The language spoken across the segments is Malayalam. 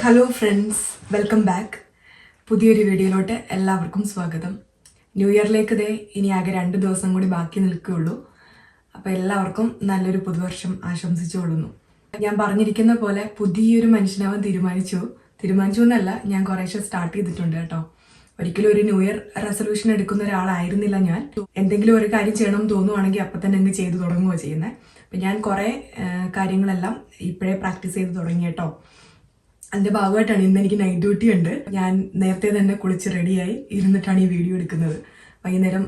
Hello friends, welcome back. പുതിയൊരു വീഡിയോയിലോട്ട് എല്ലാവർക്കും സ്വാഗതം. ന്യൂ ഇയറിലേക്ക് ഇനി ആകെ 2 ദിവസം കൂടി ബാക്കി നിൽക്കുകയുള്ളൂ. അപ്പോൾ എല്ലാവർക്കും നല്ലൊരു പുതുവർഷം ആശംസിച്ചുകൊള്ളുന്നു. ഞാൻ പറഞ്ഞിരിക്കുന്ന പോലെ പുതിയൊരു മനുഷ്യനാവാൻ തീരുമാനിച്ചു എന്നല്ല, ഞാൻ കുറേശ്ശെ സ്റ്റാർട്ട് ചെയ്തിട്ടുണ്ട് കേട്ടോ. ഒരിക്കലും ഒരു ന്യൂ ഇയർ റെസൊല്യൂഷൻ എടുക്കുന്ന ഒരാളായിരുന്നില്ല ഞാൻ. എന്തെങ്കിലും ഒരു കാര്യം ചെയ്യണം തോന്നുവാണെങ്കിൽ അപ്പം തന്നെ അങ്ങ് ചെയ്തു തുടങ്ങുകയോ ചെയ്യുന്നത്. അപ്പം ഞാൻ കുറേ കാര്യങ്ങളെല്ലാം ഇപ്പോഴേ പ്രാക്ടീസ് ചെയ്ത് തുടങ്ങി കേട്ടോ. അതിൻ്റെ ഭാഗമായിട്ടാണ് ഇന്ന് എനിക്ക് നൈറ്റ് ഡ്യൂട്ടി ഉണ്ട്. ഞാൻ നേരത്തെ തന്നെ കുളിച്ച് റെഡിയായി ഇരുന്നിട്ടാണ് ഈ വീഡിയോ എടുക്കുന്നത്. വൈകുന്നേരം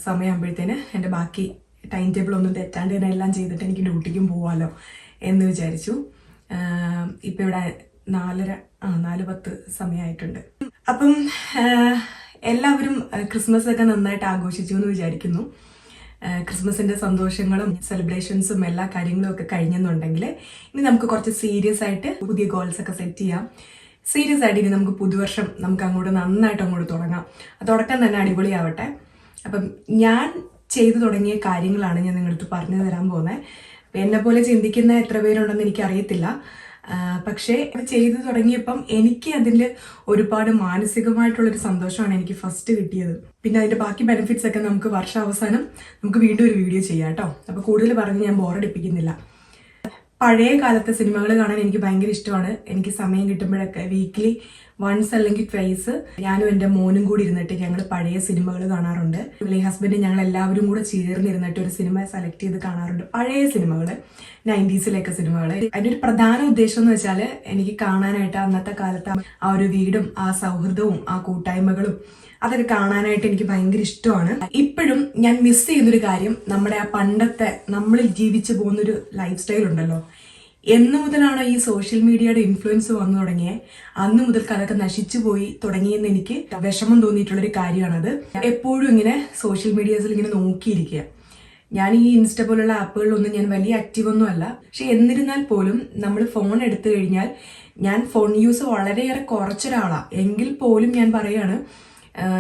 സമയമാകുമ്പോഴത്തേന് എൻ്റെ ബാക്കി ടൈം ടേബിൾ ഒന്നും തെറ്റാണ്ട് തന്നെ എല്ലാം ചെയ്തിട്ട് എനിക്ക് ഡ്യൂട്ടിക്കും പോവാമല്ലോ എന്ന് വിചാരിച്ചു. ഇപ്പം ഇവിടെ 4:10 സമയമായിട്ടുണ്ട്. അപ്പം എല്ലാവരും ക്രിസ്മസ് ഒക്കെ നന്നായിട്ട് ആഘോഷിച്ചു എന്ന് വിചാരിക്കുന്നു. ക്രിസ്മസിൻ്റെ സന്തോഷങ്ങളും സെലിബ്രേഷൻസും എല്ലാ കാര്യങ്ങളും ഒക്കെ കഴിഞ്ഞെന്നുണ്ടെങ്കിൽ ഇനി നമുക്ക് കുറച്ച് സീരിയസ് ആയിട്ട് പുതിയ ഗോൾസ് ഒക്കെ സെറ്റ് ചെയ്യാം. സീരിയസ് ആയിട്ട് ഇനി നമുക്ക് പുതുവർഷം നമുക്ക് നന്നായിട്ട് അങ്ങോട്ട് തുടങ്ങാം. തുടക്കം തന്നെ അടിപൊളിയാവട്ടെ. അപ്പം ഞാൻ ചെയ്തു തുടങ്ങിയ കാര്യങ്ങളാണ് ഞാൻ നിങ്ങളടുത്ത് പറഞ്ഞു തരാൻ പോകുന്നത്. എന്നെ പോലെ ചിന്തിക്കുന്ന എത്ര പേരുണ്ടെന്ന് എനിക്കറിയത്തില്ല. പക്ഷേ അത് ചെയ്തു തുടങ്ങിയപ്പം എനിക്ക് അതിൽ ഒരുപാട് മാനസികമായിട്ടുള്ളൊരു സന്തോഷമാണ് എനിക്ക് ഫസ്റ്റ് കിട്ടിയത്. പിന്നെ അതിൻ്റെ ബാക്കി ബെനിഫിറ്റ്സ് ഒക്കെ നമുക്ക് വർഷാവസാനം നമുക്ക് വീണ്ടും ഒരു വീഡിയോ ചെയ്യാം കേട്ടോ. അപ്പോൾ കൂടുതൽ പറഞ്ഞ് ഞാൻ ബോറടിപ്പിക്കുന്നില്ല. പഴയ കാലത്തെ സിനിമകൾ കാണാൻ എനിക്ക് ഭയങ്കര ഇഷ്ടമാണ്. എനിക്ക് സമയം കിട്ടുമ്പോഴൊക്കെ വീക്ക്ലി വൺസ് അല്ലെങ്കിൽ ട്വൈസ് ഞാനും എൻ്റെ മോനും കൂടി ഇരുന്നിട്ട് ഞങ്ങൾ പഴയ സിനിമകൾ കാണാറുണ്ട്. അല്ലെങ്കിൽ ഹസ്ബൻഡ് ഞങ്ങൾ എല്ലാവരും കൂടെ ചേർന്നിരുന്നിട്ട് ഒരു സിനിമ സെലക്ട് ചെയ്ത് കാണാറുണ്ട്. പഴയ സിനിമകൾ, 90s സിനിമകൾ. അതിൻ്റെ ഒരു പ്രധാന ഉദ്ദേശം എന്ന് വെച്ചാൽ എനിക്ക് കാണാനായിട്ട് അന്നത്തെ കാലത്ത് ആ ഒരു വീടും ആ സൗഹൃദവും ആ കൂട്ടായ്മകളും അതൊക്കെ കാണാനായിട്ട് എനിക്ക് ഭയങ്കര ഇഷ്ടമാണ്. ഇപ്പോഴും ഞാൻ മിസ് ചെയ്യുന്നൊരു കാര്യം, നമ്മുടെ ആ പണ്ടത്തെ നമ്മളിൽ ജീവിച്ചു പോകുന്നൊരു ലൈഫ് സ്റ്റൈൽ ഉണ്ടല്ലോ. എന്ന് മുതലാണോ ഈ സോഷ്യൽ മീഡിയയുടെ ഇൻഫ്ലുവൻസ് വന്നു തുടങ്ങിയത്, അന്ന് മുതൽക്ക് അതൊക്കെ നശിച്ചു പോയി തുടങ്ങിയെന്ന് എനിക്ക് വിഷമം തോന്നിയിട്ടുള്ളൊരു കാര്യമാണത്. എപ്പോഴും ഇങ്ങനെ സോഷ്യൽ മീഡിയാസിൽ ഇങ്ങനെ നോക്കിയിരിക്കുക. ഞാൻ ഈ ഇൻസ്റ്റ പോലുള്ള ആപ്പുകളിലൊന്നും ഞാൻ വലിയ ആക്റ്റീവ് ഒന്നും അല്ല. പക്ഷെ എന്നിരുന്നാൽ പോലും നമ്മൾ ഫോൺ എടുത്തു കഴിഞ്ഞാൽ, ഞാൻ ഫോൺ യൂസ് വളരെയേറെ കുറച്ചൊരാളാണ്. എങ്കിൽ പോലും ഞാൻ പറയുകയാണ്,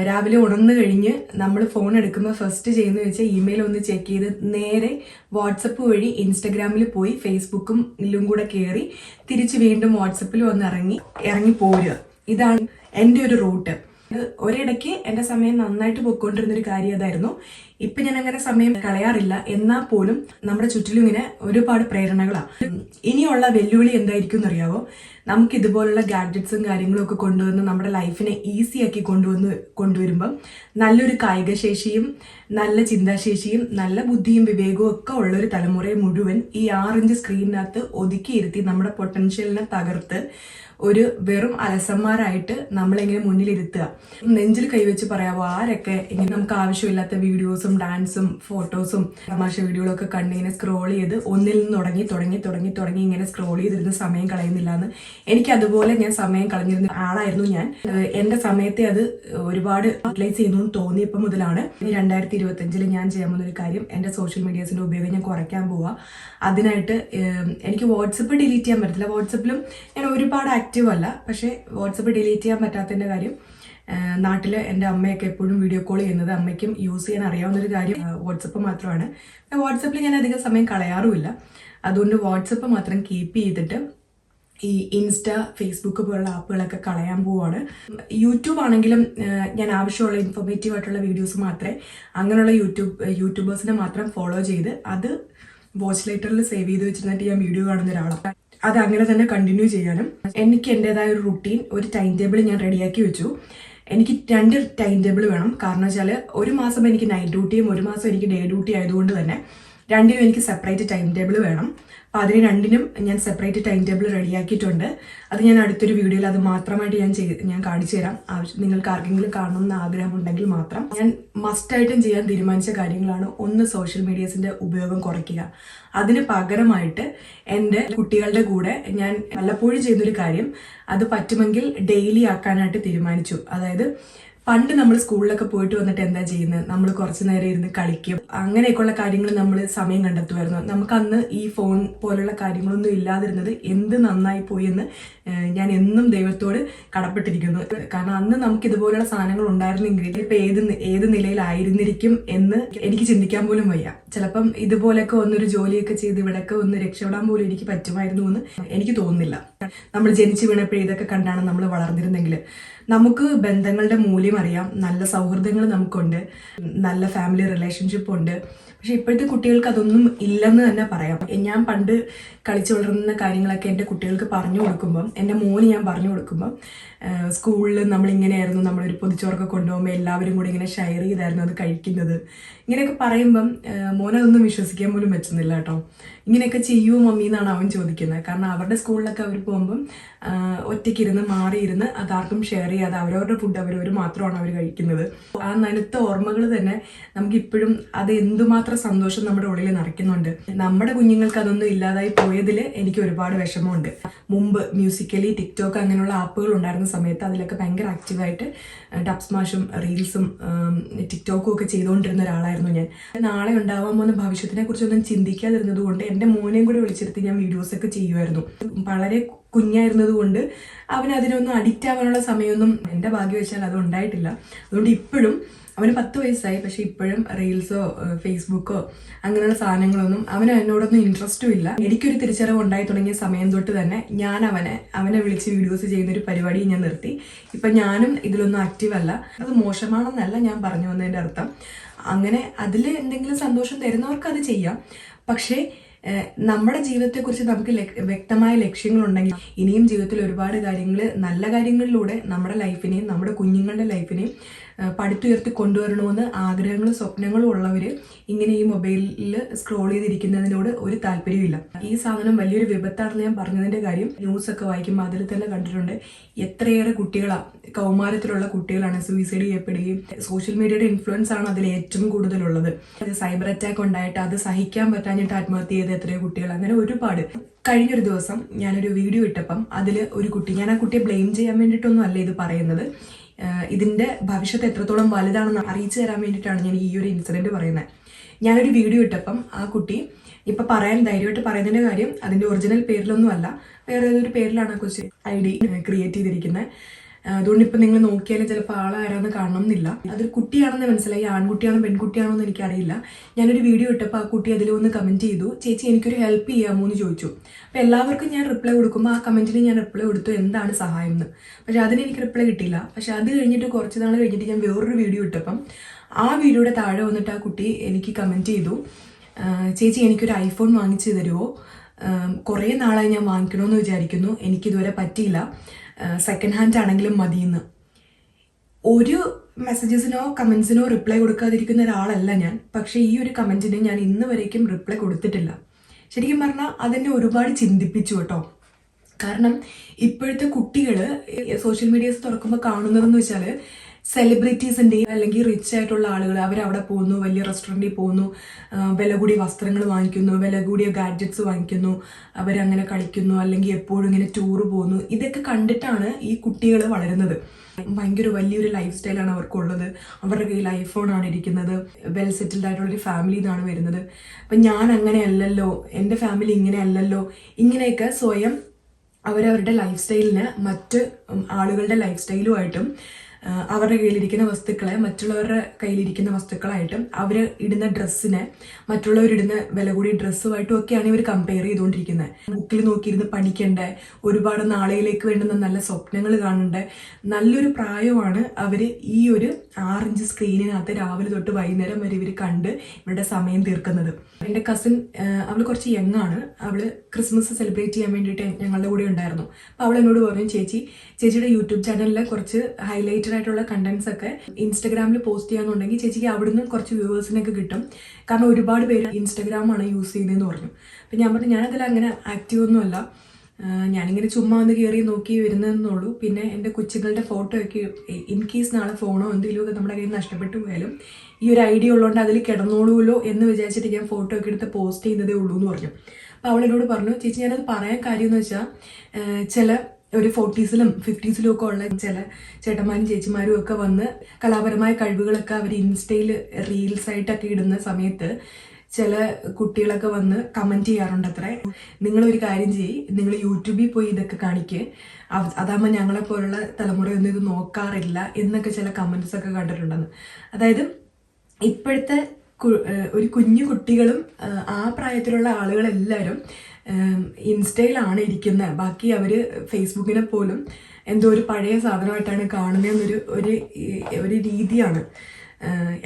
രാവിലെ ഉണർന്നു കഴിഞ്ഞ് നമ്മൾ ഫോൺ എടുക്കുമ്പോൾ ഫസ്റ്റ് ചെയ്യുന്നത് വെച്ചാൽ ഇമെയിൽ ഒന്ന് ചെക്ക് ചെയ്ത് നേരെ വാട്സപ്പ് വഴി ഇൻസ്റ്റഗ്രാമിൽ പോയി ഫേസ്ബുക്കിലും കൂടെ കയറി തിരിച്ച് വീണ്ടും വാട്സപ്പിൽ വന്ന് ഇറങ്ങി പോരുക. ഇതാണ് എൻ്റെ ഒരു റൂട്ട്. ഒരിടയ്ക്ക് എൻ്റെ സമയം നന്നായിട്ട് പോയിക്കൊണ്ടിരുന്നൊരു കാര്യം അതായിരുന്നു. ഇപ്പം ഞാൻ അങ്ങനെ സമയം കളയാറില്ല. എന്നാൽ പോലും നമ്മുടെ ചുറ്റിലും ഇങ്ങനെ ഒരുപാട് പ്രേരണകളാണ്. ഇനിയുള്ള വെല്ലുവിളി എന്തായിരിക്കും എന്നറിയാവോ? നമുക്ക് ഇതുപോലുള്ള ഗാഡ്ജറ്റ്സും കാര്യങ്ങളും ഒക്കെ കൊണ്ടുവന്ന് നമ്മുടെ ലൈഫിനെ ഈസി ആക്കി കൊണ്ടുവരുമ്പം നല്ലൊരു കായിക ശേഷിയും നല്ല ചിന്താശേഷിയും നല്ല ബുദ്ധിയും വിവേകവും ഒക്കെ ഉള്ളൊരു തലമുറയെ മുഴുവൻ ഈ 6 ഇഞ്ച് സ്ക്രീനിനകത്ത് ഒതുക്കിയിരുത്തി നമ്മുടെ പൊട്ടൻഷ്യലിനെ തകർത്ത് ഒരു വെറും അലസന്മാരായിട്ട് നമ്മളെങ്ങനെ മുന്നിലിരുത്തുക. നെഞ്ചിൽ കൈവച്ച് പറയാവോ, ആരൊക്കെ ഇങ്ങനെ നമുക്ക് ആവശ്യമില്ലാത്ത വീഡിയോസും ഡാൻസും ഫോട്ടോസും തമാശ വീഡിയോകളും ഒക്കെ കണ്ടിങ്ങനെ സ്ക്രോൾ ചെയ്ത് ഒന്നിൽ നിന്ന് തുടങ്ങി ഇങ്ങനെ സ്ക്രോൾ ചെയ്തിരുന്ന് സമയം കളയുന്നില്ല എന്ന്. എനിക്ക് അതുപോലെ ഞാൻ സമയം കളഞ്ഞിരുന്ന ആളായിരുന്നു ഞാൻ. എൻ്റെ സമയത്തെ അത് ഒരുപാട് യൂട്ടിലൈസ് ചെയ്യുന്നു എന്ന് തോന്നിയപ്പോൾ മുതലാണ് 2025 ഞാൻ ചെയ്യാൻ പോകുന്ന ഒരു കാര്യം, എൻ്റെ സോഷ്യൽ മീഡിയാസിൻ്റെ ഉപയോഗം ഞാൻ കുറയ്ക്കാൻ പോവുക. അതിനായിട്ട് എനിക്ക് വാട്സപ്പ് ഡിലീറ്റ് ചെയ്യാൻ പറ്റില്ല. വാട്സപ്പിലും ഞാൻ ഒരുപാട് ആക്റ്റീവ് അല്ല. പക്ഷേ വാട്സപ്പ് ഡിലീറ്റ് ചെയ്യാൻ പറ്റാത്തതിൻ്റെ കാര്യം, നാട്ടിൽ എൻ്റെ അമ്മയൊക്കെ എപ്പോഴും വീഡിയോ കോൾ ചെയ്യുന്നത്, അമ്മയ്ക്കും യൂസ് ചെയ്യാൻ അറിയാവുന്നൊരു കാര്യം വാട്സപ്പ് മാത്രമാണ്. വാട്സപ്പിൽ ഞാൻ അധികം സമയം കളയാറുമില്ല. അതുകൊണ്ട് വാട്സപ്പ് മാത്രം കീപ്പ് ചെയ്തിട്ട് ഈ ഇൻസ്റ്റ, ഫേസ്ബുക്ക് പോലുള്ള ആപ്പുകളൊക്കെ കളയാൻ പോവുകയാണ്. യൂട്യൂബ് ആണെങ്കിലും ഞാൻ ആവശ്യമുള്ള ഇൻഫോർമേറ്റീവ് ആയിട്ടുള്ള വീഡിയോസ് മാത്രമേ, അങ്ങനെയുള്ള യൂട്യൂബേഴ്സിനെ മാത്രം ഫോളോ ചെയ്ത് അത് വാച്ച് ലൈറ്ററിൽ സേവ് ചെയ്ത് വെച്ചിരുന്നിട്ട് ഞാൻ വീഡിയോ കാണുന്ന ഒരാളാണ്. അത് അങ്ങനെ തന്നെ കണ്ടിന്യൂ ചെയ്യാനും എനിക്ക് എൻ്റെതായ ഒരു റുട്ടീൻ, ഒരു ടൈം ടേബിൾ ഞാൻ റെഡിയാക്കി വെച്ചു. എനിക്ക് 2 ടൈം ടേബിൾ വേണം. കാരണം വെച്ചാൽ ഒരു മാസം എനിക്ക് നൈറ്റ് ഡ്യൂട്ടിയും ഒരു മാസം എനിക്ക് ഡേ ഡ്യൂട്ടി ആയതുകൊണ്ട് തന്നെ രണ്ടിനും എനിക്ക് സെപ്പറേറ്റ് ടൈം ടേബിൾ വേണം. അപ്പോൾ അതിന് രണ്ടിനും ഞാൻ സെപ്പറേറ്റ് ടൈം ടേബിൾ റെഡിയാക്കിയിട്ടുണ്ട്. അത് ഞാൻ അടുത്തൊരു വീഡിയോയിൽ അത് മാത്രമായിട്ട് ഞാൻ കാണിച്ചു തരാം. നിങ്ങൾക്ക് ആർക്കെങ്കിലും കാണണമെന്ന് ആഗ്രഹമുണ്ടെങ്കിൽ മാത്രം. ഞാൻ മസ്റ്റായിട്ടും ചെയ്യാൻ തീരുമാനിച്ച കാര്യങ്ങളാണ്. ഒന്ന്, സോഷ്യൽ മീഡിയാസിൻ്റെ ഉപയോഗം കുറയ്ക്കുക. അതിന് പകരമായിട്ട് എൻ്റെ കുട്ടികളുടെ കൂടെ ഞാൻ വല്ലപ്പോഴും ചെയ്യുന്നൊരു കാര്യം, അത് പറ്റുമെങ്കിൽ ഡെയിലി ആക്കാനായിട്ട് തീരുമാനിച്ചു. അതായത് പണ്ട് നമ്മൾ സ്കൂളിലൊക്കെ പോയിട്ട് വന്നിട്ട് എന്താ ചെയ്യുന്നത്, നമ്മൾ കുറച്ച് നേരം ഇരുന്ന് കളിക്കും, അങ്ങനെയൊക്കെയുള്ള കാര്യങ്ങൾ നമ്മൾ സമയം കണ്ടെത്തുമായിരുന്നു. നമുക്ക് അന്ന് ഈ ഫോൺ പോലുള്ള കാര്യങ്ങളൊന്നും ഇല്ലാതിരുന്നത് എന്ത് നന്നായി പോയി എന്ന് ഞാൻ എന്നും ദൈവത്തോട് കടപ്പെട്ടിരിക്കുന്നു. കാരണം അന്ന് നമുക്ക് ഇതുപോലുള്ള സാധനങ്ങൾ ഉണ്ടായിരുന്നെങ്കിൽ ഇപ്പം ഏത് നിലയിലായിരുന്നിരിക്കും എന്ന് എനിക്ക് ചിന്തിക്കാൻ പോലും വയ്യ. ചിലപ്പം ഇതുപോലെയൊക്കെ വന്നൊരു ജോലിയൊക്കെ ചെയ്ത് ഇവിടെയൊക്കെ ഒന്ന് രക്ഷപ്പെടാൻ പോലും എനിക്ക് പറ്റുമായിരുന്നു എന്ന് എനിക്ക് തോന്നുന്നില്ല. നമ്മൾ ജനിച്ചു വീണപ്പോഴേ ഇതൊക്കെ കണ്ടാണ് നമ്മൾ വളർന്നിരുന്നെങ്കിൽ. നമുക്ക് ബന്ധങ്ങളുടെ മൂല്യം അറിയാം, നല്ല സൗഹൃദങ്ങൾ നമുക്കുണ്ട്, നല്ല ഫാമിലി റിലേഷൻഷിപ്പ് ഉണ്ട്. പക്ഷെ ഇപ്പോഴത്തെ കുട്ടികൾക്ക് അതൊന്നും ഇല്ലെന്ന് തന്നെ പറയാം. ഞാൻ പണ്ട് കളിച്ചു വളർന്ന കാര്യങ്ങളൊക്കെ എൻ്റെ കുട്ടികൾക്ക് പറഞ്ഞു കൊടുക്കുമ്പം, എൻ്റെ മോന് ഞാൻ പറഞ്ഞു കൊടുക്കുമ്പം, സ്കൂളിൽ നമ്മളിങ്ങനെയായിരുന്നു, നമ്മളൊരു പൊതിച്ചോറൊക്കെ കൊണ്ടുപോകുമ്പോൾ എല്ലാവരും കൂടി ഇങ്ങനെ ഷെയർ ചെയ്തായിരുന്നു അത് കഴിക്കുന്നത്. ഇങ്ങനെയൊക്കെ പറയുമ്പം മോനതൊന്നും വിശ്വസിക്കാൻ പോലും പറ്റുന്നില്ല കേട്ടോ. ഇങ്ങനെയൊക്കെ ചെയ്യുമോ മമ്മി എന്നാണ് അവൻ ചോദിക്കുന്നത്. കാരണം അവരുടെ സ്കൂളിലൊക്കെ അവർ പോകുമ്പം ഒറ്റയ്ക്കിരുന്ന് മാറിയിരുന്ന് അതാർക്കും ഷെയർ ചെയ്യാതെ അവരവരുടെ ഫുഡ് അവരവർ മാത്രമാണ് അവർ കഴിക്കുന്നത്. ആ നനുത്ത ഓർമ്മകൾ തന്നെ നമുക്കിപ്പോഴും അത് എന്തുമാത്രം സന്തോഷം നമ്മുടെ ഉള്ളിൽ നിറയ്ക്കുന്നുണ്ട്. നമ്മുടെ കുഞ്ഞുങ്ങൾക്ക് അതൊന്നും ഇല്ലാതായി പോയതിൽ എനിക്ക് ഒരുപാട് വിഷമമുണ്ട്. മുമ്പ് മ്യൂസിക്കലി, ടിക്ടോക്ക് അങ്ങനെയുള്ള ആപ്പുകൾ ഉണ്ടായിരുന്ന സമയത്ത് അതിലൊക്കെ ഭയങ്കര ആക്റ്റീവായിട്ട് ഡബ് സ്മാഷും റീൽസും ടിക്ടോക്കും ഒക്കെ ചെയ്തുകൊണ്ടിരുന്ന ഒരാളായിരുന്നു ഞാൻ. നാളെ ഉണ്ടാവാൻ പോകുന്ന ഭവിഷ്യത്തിനെ കുറിച്ചൊന്നും ചിന്തിക്കാതിരുന്നത് കൊണ്ട് എൻ്റെ മോനെയും കൂടി വിളിച്ചെടുത്ത് ഞാൻ വീഡിയോസൊക്കെ ചെയ്യുമായിരുന്നു. വളരെ കുഞ്ഞായിരുന്നത് കൊണ്ട് അവന് അതിനൊന്നും അഡിക്റ്റ് ആവാനുള്ള സമയമൊന്നും എൻ്റെ ഭാഗ്യവശാൽ അത് ഉണ്ടായിട്ടില്ല. അതുകൊണ്ട് ഇപ്പോഴും അവന് 10 വയസ്സായി, പക്ഷെ ഇപ്പോഴും റീൽസോ ഫേസ്ബുക്കോ അങ്ങനെയുള്ള സാധനങ്ങളൊന്നും അവന് എന്നോടൊന്നും ഇൻട്രസ്റ്റും ഇല്ല. എനിക്കൊരു തിരിച്ചറിവ് ഉണ്ടായി തുടങ്ങിയ സമയം തൊട്ട് തന്നെ ഞാൻ അവനെ വിളിച്ച് വീഡിയോസ് ചെയ്യുന്നൊരു പരിപാടി ഞാൻ നിർത്തി. ഇപ്പം ഞാനും ഇതിലൊന്നും ആക്റ്റീവ് അല്ല. അത് മോശമാണെന്നല്ല ഞാൻ പറഞ്ഞു വന്നതിൻ്റെ അർത്ഥം. അങ്ങനെ അതിൽ എന്തെങ്കിലും സന്തോഷം തരുന്നവർക്ക് അത് ചെയ്യാം. പക്ഷേ നമ്മുടെ ജീവിതത്തെക്കുറിച്ച് നമുക്ക് വ്യക്തമായ ലക്ഷ്യങ്ങളുണ്ടെങ്കിൽ ഇനിയും ജീവിതത്തിൽ ഒരുപാട് കാര്യങ്ങൾ, നല്ല കാര്യങ്ങളിലൂടെ നമ്മുടെ ലൈഫിനെയും നമ്മുടെ കുഞ്ഞുങ്ങളുടെ ലൈഫിനെയും പടുത്തുയർത്തി കൊണ്ടുവരണമെന്ന് ആഗ്രഹങ്ങളും സ്വപ്നങ്ങളും ഉള്ളവർ ഇങ്ങനെ ഈ മൊബൈലിൽ സ്ക്രോൾ ചെയ്തിരിക്കുന്നതിനോട് ഒരു താല്പര്യമില്ല. ഈ സാധനം വലിയൊരു വിപത്താണെന്ന് ഞാൻ പറഞ്ഞതിൻ്റെ കാര്യം ന്യൂസൊക്കെ വായിക്കുമ്പോൾ അതിൽ തന്നെ കണ്ടിട്ടുണ്ട്. എത്രയേറെ കുട്ടികളാണ്, കൗമാരത്തിലുള്ള കുട്ടികളാണ് സൂയിസൈഡ് ചെയ്യപ്പെടുകയും സോഷ്യൽ മീഡിയയുടെ ഇൻഫ്ലുവൻസ് ആണ് അതിൽ ഏറ്റവും കൂടുതലുള്ളത്. സൈബർ അറ്റാക്ക് ഉണ്ടായിട്ട് അത് സഹിക്കാൻ പറ്റാഞ്ഞിട്ട് ആത്മഹത്യ ചെയ്ത എത്രയോ കുട്ടികൾ, അങ്ങനെ ഒരുപാട്. കഴിഞ്ഞൊരു ദിവസം ഞാനൊരു വീഡിയോ ഇട്ടപ്പം അതിൽ ഒരു കുട്ടി, ഞാൻ ആ കുട്ടിയെ ബ്ലെയിം ചെയ്യാൻ വേണ്ടിയിട്ടൊന്നും അല്ല ഇത് പറയുന്നത്, ഇതിൻ്റെ ഭവിഷ്യത്ത് എത്രത്തോളം വലുതാണെന്ന് അറിയിച്ചു തരാൻ വേണ്ടിയിട്ടാണ് ഞാൻ ഈ ഒരു ഇൻസിഡൻറ്റ് പറയുന്നത്. ഞാനൊരു വീഡിയോ ഇട്ടപ്പം ആ കുട്ടി ഇപ്പം പറയാൻ ധൈര്യമായിട്ട് പറയുന്നതിൻ്റെ കാര്യം അതിൻ്റെ ഒറിജിനൽ പേരിലൊന്നും അല്ല, വേറെ ഏതൊരു പേരിലാണ് ആ കൊച്ചു ID ക്രിയേറ്റ് ചെയ്തിരിക്കുന്നത്. അതുകൊണ്ട് ഇപ്പം നിങ്ങൾ നോക്കിയാലും ചിലപ്പോൾ ആളാരാന്ന് കാണണം എന്നില്ല. അതൊരു കുട്ടിയാണെന്ന് മനസ്സിലായി. ആൺകുട്ടിയാണോ പെൺകുട്ടിയാണോ എന്ന് എനിക്കറിയില്ല. ഞാനൊരു വീഡിയോ ഇട്ടപ്പോൾ ആ കുട്ടി അതിൽ ഒന്ന് കമൻറ്റ് ചെയ്തു, ചേച്ചി എനിക്കൊരു ഹെൽപ്പ് ചെയ്യാമോ എന്ന് ചോദിച്ചു. അപ്പോൾ എല്ലാവർക്കും ഞാൻ റിപ്ലൈ കൊടുക്കുമ്പോൾ ആ കമൻറ്റിന് ഞാൻ റിപ്ലൈ കൊടുത്തു, എന്താണ് സഹായം എന്ന്. പക്ഷേ അതിന് എനിക്ക് റിപ്ലൈ കിട്ടിയില്ല. പക്ഷേ അത് കഴിഞ്ഞിട്ട് കുറച്ച് നാൾ കഴിഞ്ഞിട്ട് ഞാൻ വേറൊരു വീഡിയോ ഇട്ടപ്പം ആ വീഡിയോയുടെ താഴെ വന്നിട്ട് ആ കുട്ടി എനിക്ക് കമൻറ്റ് ചെയ്തു, ചേച്ചി എനിക്കൊരു ഐഫോൺ വാങ്ങിച്ചു തരുമോ, കുറേ നാളായി ഞാൻ വാങ്ങിക്കണമെന്ന് വിചാരിക്കുന്നു, എനിക്കിതുവരെ പറ്റിയില്ല, സെക്കൻഡ് ഹാൻഡ് ആണെങ്കിലും മതിയെന്ന്. ഒരു മെസ്സേജസിനോ കമൻസിനോ റിപ്ലൈ കൊടുക്കാതിരിക്കുന്ന ഒരാളല്ല ഞാൻ. പക്ഷേ ഈ ഒരു കമൻറ്റിന് ഞാൻ ഇന്ന് വരേക്കും റിപ്ലൈ കൊടുത്തിട്ടില്ല. ശരിക്കും പറഞ്ഞാൽ അതെന്നെ ഒരുപാട് ചിന്തിപ്പിച്ചു കേട്ടോ. കാരണം ഇപ്പോഴത്തെ കുട്ടികൾ സോഷ്യൽ മീഡിയാസ് തുറക്കുമ്പോൾ കാണുന്നതെന്ന് വെച്ചാൽ സെലിബ്രിറ്റീസിൻ്റെ അല്ലെങ്കിൽ റിച്ച് ആയിട്ടുള്ള ആളുകൾ അവരവിടെ പോകുന്നു, വലിയ റെസ്റ്റോറൻറ്റിൽ പോകുന്നു, വില കൂടിയ വസ്ത്രങ്ങൾ വാങ്ങിക്കുന്നു, വില കൂടിയ ഗാഡ്ജറ്റ്സ് വാങ്ങിക്കുന്നു, അവരങ്ങനെ കളിക്കുന്നു, അല്ലെങ്കിൽ എപ്പോഴും ഇങ്ങനെ ടൂറ് പോകുന്നു. ഇതൊക്കെ കണ്ടിട്ടാണ് ഈ കുട്ടികൾ വളരുന്നത്. ഭയങ്കര വലിയൊരു ലൈഫ് സ്റ്റൈലാണ് അവർക്കുള്ളത്. അവരുടെ കയ്യിൽ ഐഫോണാണ് ഇരിക്കുന്നത്, വെൽ സെറ്റിൽഡ് ആയിട്ടുള്ളൊരു ഫാമിലി ഇതാണ് വരുന്നത്. അപ്പം ഞാൻ അങ്ങനെ അല്ലല്ലോ, എൻ്റെ ഫാമിലി ഇങ്ങനെ അല്ലല്ലോ, ഇങ്ങനെയൊക്കെ സ്വയം അവരവരുടെ ലൈഫ് സ്റ്റൈലിന് മറ്റ് ആളുകളുടെ ലൈഫ് സ്റ്റൈലുമായിട്ടും അവരുടെ കയ്യിലിരിക്കുന്ന വസ്തുക്കളെ മറ്റുള്ളവരുടെ കയ്യിലിരിക്കുന്ന വസ്തുക്കളായിട്ടും അവർ ഇടുന്ന ഡ്രസ്സിനെ മറ്റുള്ളവരിടുന്ന വില കൂടിയ ഡ്രസ്സുമായിട്ടും ഒക്കെയാണ് ഇവർ കമ്പയർ ചെയ്തുകൊണ്ടിരിക്കുന്നത്. ബുക്കിൽ നോക്കിയിരുന്ന് പഠിക്കണ്ടേ, ഒരുപാട് നാളെയിലേക്ക് വേണ്ടുന്ന നല്ല സ്വപ്നങ്ങൾ കാണണ്ടേ, നല്ലൊരു പ്രായമാണ് അവർ ഈ ഒരു 6 ഇഞ്ച് സ്ക്രീനിനകത്ത് രാവിലെ തൊട്ട് വൈകുന്നേരം വരെ ഇവർ കണ്ട് ഇവരുടെ സമയം തീർക്കുന്നത്. എൻ്റെ കസിൻ, അവൾ കുറച്ച് യങ്ങാണ്, അവൾ ക്രിസ്മസ് സെലിബ്രേറ്റ് ചെയ്യാൻ വേണ്ടിയിട്ട് ഞങ്ങളുടെ കൂടെ ഉണ്ടായിരുന്നു. അപ്പോൾ അവൾ എന്നോട് പറഞ്ഞു, ചേച്ചിയുടെ യൂട്യൂബ് ചാനലിലെ കുറച്ച് ഹൈലൈറ്റഡ് ആയിട്ടുള്ള കണ്ടന്റ്സ് ഒക്കെ ഇൻസ്റ്റഗ്രാമിൽ പോസ്റ്റ് ചെയ്യാന്നുണ്ടെങ്കിൽ ചേച്ചിക്ക് അവിടുന്ന് കുറച്ച് വ്യൂവേഴ്സിനൊക്കെ കിട്ടും, കാരണം ഒരുപാട് പേര് ഇൻസ്റ്റഗ്രാമാണ് യൂസ് ചെയ്യുന്നതെന്ന് പറഞ്ഞു. അപ്പം ഞാൻ പറഞ്ഞു, ഞാനതിൽ അങ്ങനെ ആക്റ്റീവ് ഒന്നുമല്ല, ഞാനിങ്ങനെ ചുമ്മാ ഒന്ന് കയറി നോക്കി വരുന്നതെന്നുള്ളൂ. പിന്നെ എൻ്റെ കൊച്ചുകളുടെ ഫോട്ടോ ഒക്കെ ഇൻ കേസ് നാളെ ഫോണോ എന്തെങ്കിലുമൊക്കെ നമ്മുടെ കയ്യിൽ നഷ്ടപ്പെട്ടു പോയാലും ഈ ഒരു ഐഡിയ ഉള്ളതുകൊണ്ട് അതിൽ കിടന്നോളൂല്ലോ എന്ന് വിചാരിച്ചിട്ട് ഞാൻ ഫോട്ടോ ഒക്കെ എടുത്ത് പോസ്റ്റ് ചെയ്യുന്നതേ ഉള്ളൂ എന്ന് പറഞ്ഞു. അപ്പോൾ അവളെന്നോട് പറഞ്ഞു, ചേച്ചി ഞാനത് പറയാൻ കാര്യം എന്ന് വെച്ചാൽ ചില ഒരു 40s-ലും 50s-ലും ഒക്കെ ഉള്ള ചില ചേട്ടന്മാരും ചേച്ചിമാരും ഒക്കെ വന്ന് കലാപരമായ കഴിവുകളൊക്കെ അവർ ഇൻസ്റ്റയിൽ റീൽസായിട്ടൊക്കെ ഇടുന്ന സമയത്ത് ചില കുട്ടികളൊക്കെ വന്ന് കമൻറ്റ് ചെയ്യാറുണ്ട് അത്രേ, നിങ്ങളൊരു കാര്യം ചെയ്യ്, നിങ്ങൾ യൂട്യൂബിൽ പോയി ഇതൊക്കെ കാണിക്കുക, അതാകുമ്പോൾ ഞങ്ങളെപ്പോലുള്ള തലമുറയൊന്നും ഇത് നോക്കാറില്ല എന്നൊക്കെ ചില കമൻറ്റ്സ് ഒക്കെ കണ്ടിട്ടുണ്ടെന്ന്. അതായത് ഇപ്പോഴത്തെ ഒരു കുഞ്ഞു കുട്ടികളും ആ പ്രായത്തിലുള്ള ആളുകളെല്ലാവരും ഇൻസ്റ്റയിലാണ് ഇരിക്കുന്നത്. ബാക്കി അവർ ഫേസ്ബുക്കിനെ പോലും എന്തോ ഒരു പഴയ സാധനമായിട്ടാണ് കാണുന്നതെന്നൊരു ഒരു രീതിയാണ്.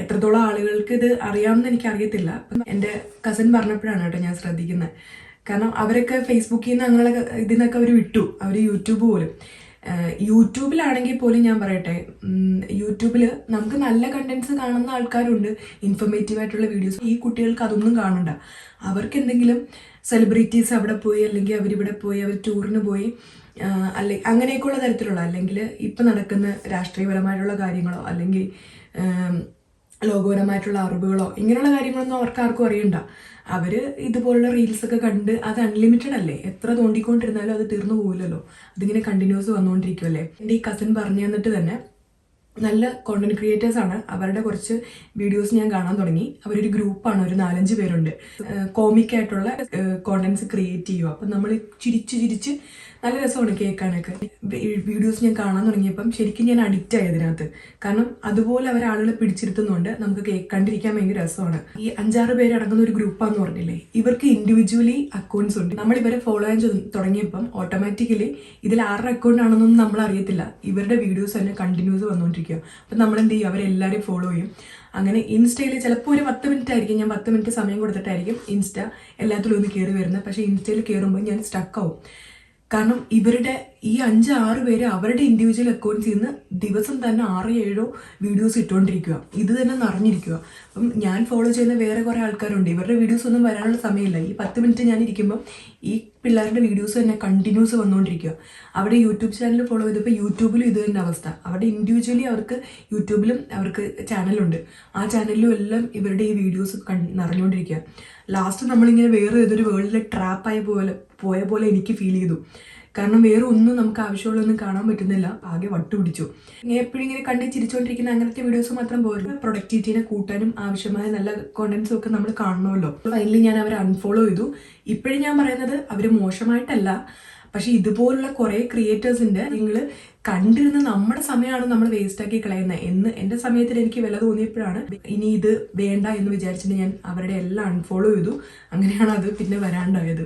എത്രത്തോളം ആളുകൾക്ക് ഇത് അറിയാമെന്ന് എനിക്കറിയത്തില്ല. എൻ്റെ കസിൻ പറഞ്ഞപ്പോഴാണ് കേട്ടോ ഞാൻ ശ്രദ്ധിക്കുന്നത്. കാരണം അവരൊക്കെ ഫേസ്ബുക്കിൽ നിന്ന് അങ്ങനെ ഇതിൽ നിന്നൊക്കെ അവർ വിട്ടു. അവർ യൂട്യൂബ് പോലും, യൂട്യൂബിലാണെങ്കിൽ പോലും ഞാൻ പറയട്ടെ, യൂട്യൂബിൽ നമുക്ക് നല്ല കണ്ടന്റ്സ് കാണുന്ന ആൾക്കാരുണ്ട്, ഇൻഫർമേറ്റീവ് ആയിട്ടുള്ള വീഡിയോസ്. ഈ കുട്ടികൾക്ക് അതൊന്നും കാണണ്ട. അവർക്ക് എന്തെങ്കിലും സെലിബ്രിറ്റീസ് അവിടെ പോയി, അല്ലെങ്കിൽ അവരിവിടെ പോയി, അവർ ടൂറിന് പോയി, അങ്ങനെയൊക്കെയുള്ള തരത്തിലുള്ള, അല്ലെങ്കിൽ ഇപ്പം നടക്കുന്ന രാഷ്ട്രീയപരമായിട്ടുള്ള കാര്യങ്ങളോ അല്ലെങ്കിൽ ലോകപരമായിട്ടുള്ള അറിവുകളോ ഇങ്ങനെയുള്ള കാര്യങ്ങളൊന്നും അവർക്ക് ആർക്കും അറിയണ്ട. അവർ ഇതുപോലുള്ള റീൽസൊക്കെ കണ്ട്, അത് അൺലിമിറ്റഡ് അല്ലേ, എത്ര തോണ്ടിക്കൊണ്ടിരുന്നാലും അത് തീർന്നു പോകില്ലല്ലോ, അതിങ്ങനെ കണ്ടിന്യൂസ് വന്നുകൊണ്ടിരിക്കുമല്ലേ. എൻ്റെ ഈ കസിൻ പറഞ്ഞു തന്നിട്ട് തന്നെ നല്ല കോണ്ടന്റ് ക്രിയേറ്റേഴ്സ് ആണ്. അവരുടെ കുറച്ച് വീഡിയോസ് ഞാൻ കാണാൻ തുടങ്ങി. അവരൊരു ഗ്രൂപ്പാണ്, ഒരു 4-5 പേരുണ്ട്. കോമിക്കായിട്ടുള്ള കോണ്ടന്റ്സ് ക്രിയേറ്റ് ചെയ്യുക. അപ്പം നമ്മൾ ചിരിച്ച് നല്ല രസമാണ് കേൾക്കാനൊക്കെ. വീഡിയോസ് ഞാൻ കാണാൻ തുടങ്ങിയപ്പം ശരിക്കും ഞാൻ അഡിക്റ്റ് ആയതിനകത്ത്. കാരണം അതുപോലെ അവർ ആളുകളെ പിടിച്ചിരുത്തുന്നുണ്ട്, നമുക്ക് കണ്ടിരിക്കാൻ ഭയങ്കര രസമാണ്. ഈ 5-6 പേര് അടങ്ങുന്ന ഒരു ഗ്രൂപ്പാന്ന് പറഞ്ഞില്ലേ, ഇവർക്ക് ഇൻഡിവിജ്വലി അക്കൗണ്ട്സ് ഉണ്ട്. നമ്മൾ ഇവരെ ഫോളോ ചെയ്യാൻ തുടങ്ങിയപ്പം ഓട്ടോമാറ്റിക്കലി ഇതിൽ ആരുടെ അക്കൗണ്ട് ആണെന്നൊന്നും നമ്മൾ അറിയത്തില്ല, ഇവരുടെ വീഡിയോസ് തന്നെ കണ്ടിന്യൂസ് വന്നുകൊണ്ടിരിക്കുക. അപ്പം നമ്മൾ എന്ത് ചെയ്യും, അവരെല്ലാവരും ഫോളോ ചെയ്യും. അങ്ങനെ ഇൻസ്റ്റയിൽ ചിലപ്പോൾ ഒരു 10 മിനിറ്റ് ആയിരിക്കും, ഞാൻ 10 മിനിറ്റ് സമയം കൊടുത്തിട്ടായിരിക്കും ഇൻസ്റ്റ എല്ലാത്തിലും ഒന്ന് കയറി വരുന്നത്. പക്ഷേ ഇൻസ്റ്റയിൽ കയറുമ്പോൾ ഞാൻ സ്റ്റക്കാവും. കാരണം ഇവരുടെ ഈ 5-6 പേര് അവരുടെ ഇൻഡിവിജ്വൽ അക്കൗണ്ട്സിൽ നിന്ന് ദിവസം തന്നെ 6-7 വീഡിയോസ് ഇട്ടുകൊണ്ടിരിക്കുക. ഇത് തന്നെ നിറഞ്ഞിരിക്കുക. അപ്പം ഞാൻ ഫോളോ ചെയ്യുന്ന വേറെ കുറേ ആൾക്കാരുണ്ട്, ഇവരുടെ വീഡിയോസ് ഒന്നും വരാനുള്ള സമയമില്ല. ഈ 10 മിനിറ്റ് ഞാൻ ഇരിക്കുമ്പം ഈ പിള്ളേരുടെ വീഡിയോസ് തന്നെ കണ്ടിന്യൂസ് വന്നുകൊണ്ടിരിക്കുക. അവിടെ യൂട്യൂബ് ചാനൽ ഫോളോ ചെയ്തപ്പോൾ യൂട്യൂബിലും ഇത് തന്നെ അവസ്ഥ. അവിടെ ഇൻഡിവിജ്വലി അവർക്ക് യൂട്യൂബിലും അവർക്ക് ചാനലുണ്ട്, ആ ചാനലിലും എല്ലാം ഇവരുടെ ഈ വീഡിയോസ് നിറഞ്ഞുകൊണ്ടിരിക്കുക. ലാസ്റ്റ് നമ്മളിങ്ങനെ വേറെ ഏതൊരു വേൾഡിലെ ട്രാപ്പായ പോയ പോലെ എനിക്ക് ഫീൽ ചെയ്തു. കാരണം വേറെ ഒന്നും നമുക്ക് ആവശ്യമുള്ളതൊന്നും കാണാൻ പറ്റുന്നില്ല, ആകെ വട്ടുപിടിച്ചു. എപ്പോഴും ഇങ്ങനെ കണ്ട് ചിരിച്ചുകൊണ്ടിരിക്കുന്ന അങ്ങനത്തെ വീഡിയോസ് മാത്രം പോലും പ്രൊഡക്ടിവിറ്റീനെ കൂട്ടാനും ആവശ്യമായ നല്ല കോണ്ടന്റ്സും ഒക്കെ നമ്മൾ കാണണമല്ലോ. ഫൈനലി ഞാൻ അവരെ അൺഫോളോ ചെയ്തു. ഇപ്പോഴും ഞാൻ പറയുന്നത് അവർ മോശമായിട്ടല്ല, പക്ഷെ ഇതുപോലുള്ള കുറേ ക്രിയേറ്റേഴ്സിൻ്റെ നിങ്ങൾ കണ്ടിരുന്ന നമ്മുടെ സമയമാണ് നമ്മൾ വേസ്റ്റാക്കി കളയുന്നത് എന്ന് എൻ്റെ സമയത്തിൽ എനിക്ക് വില തോന്നിയപ്പോഴാണ് ഇനി ഇത് വേണ്ട എന്ന് വിചാരിച്ചിട്ട് ഞാൻ അവരുടെ എല്ലാം അൺഫോളോ ചെയ്തു. അങ്ങനെയാണ് അത് പിന്നെ വരാണ്ടായത്.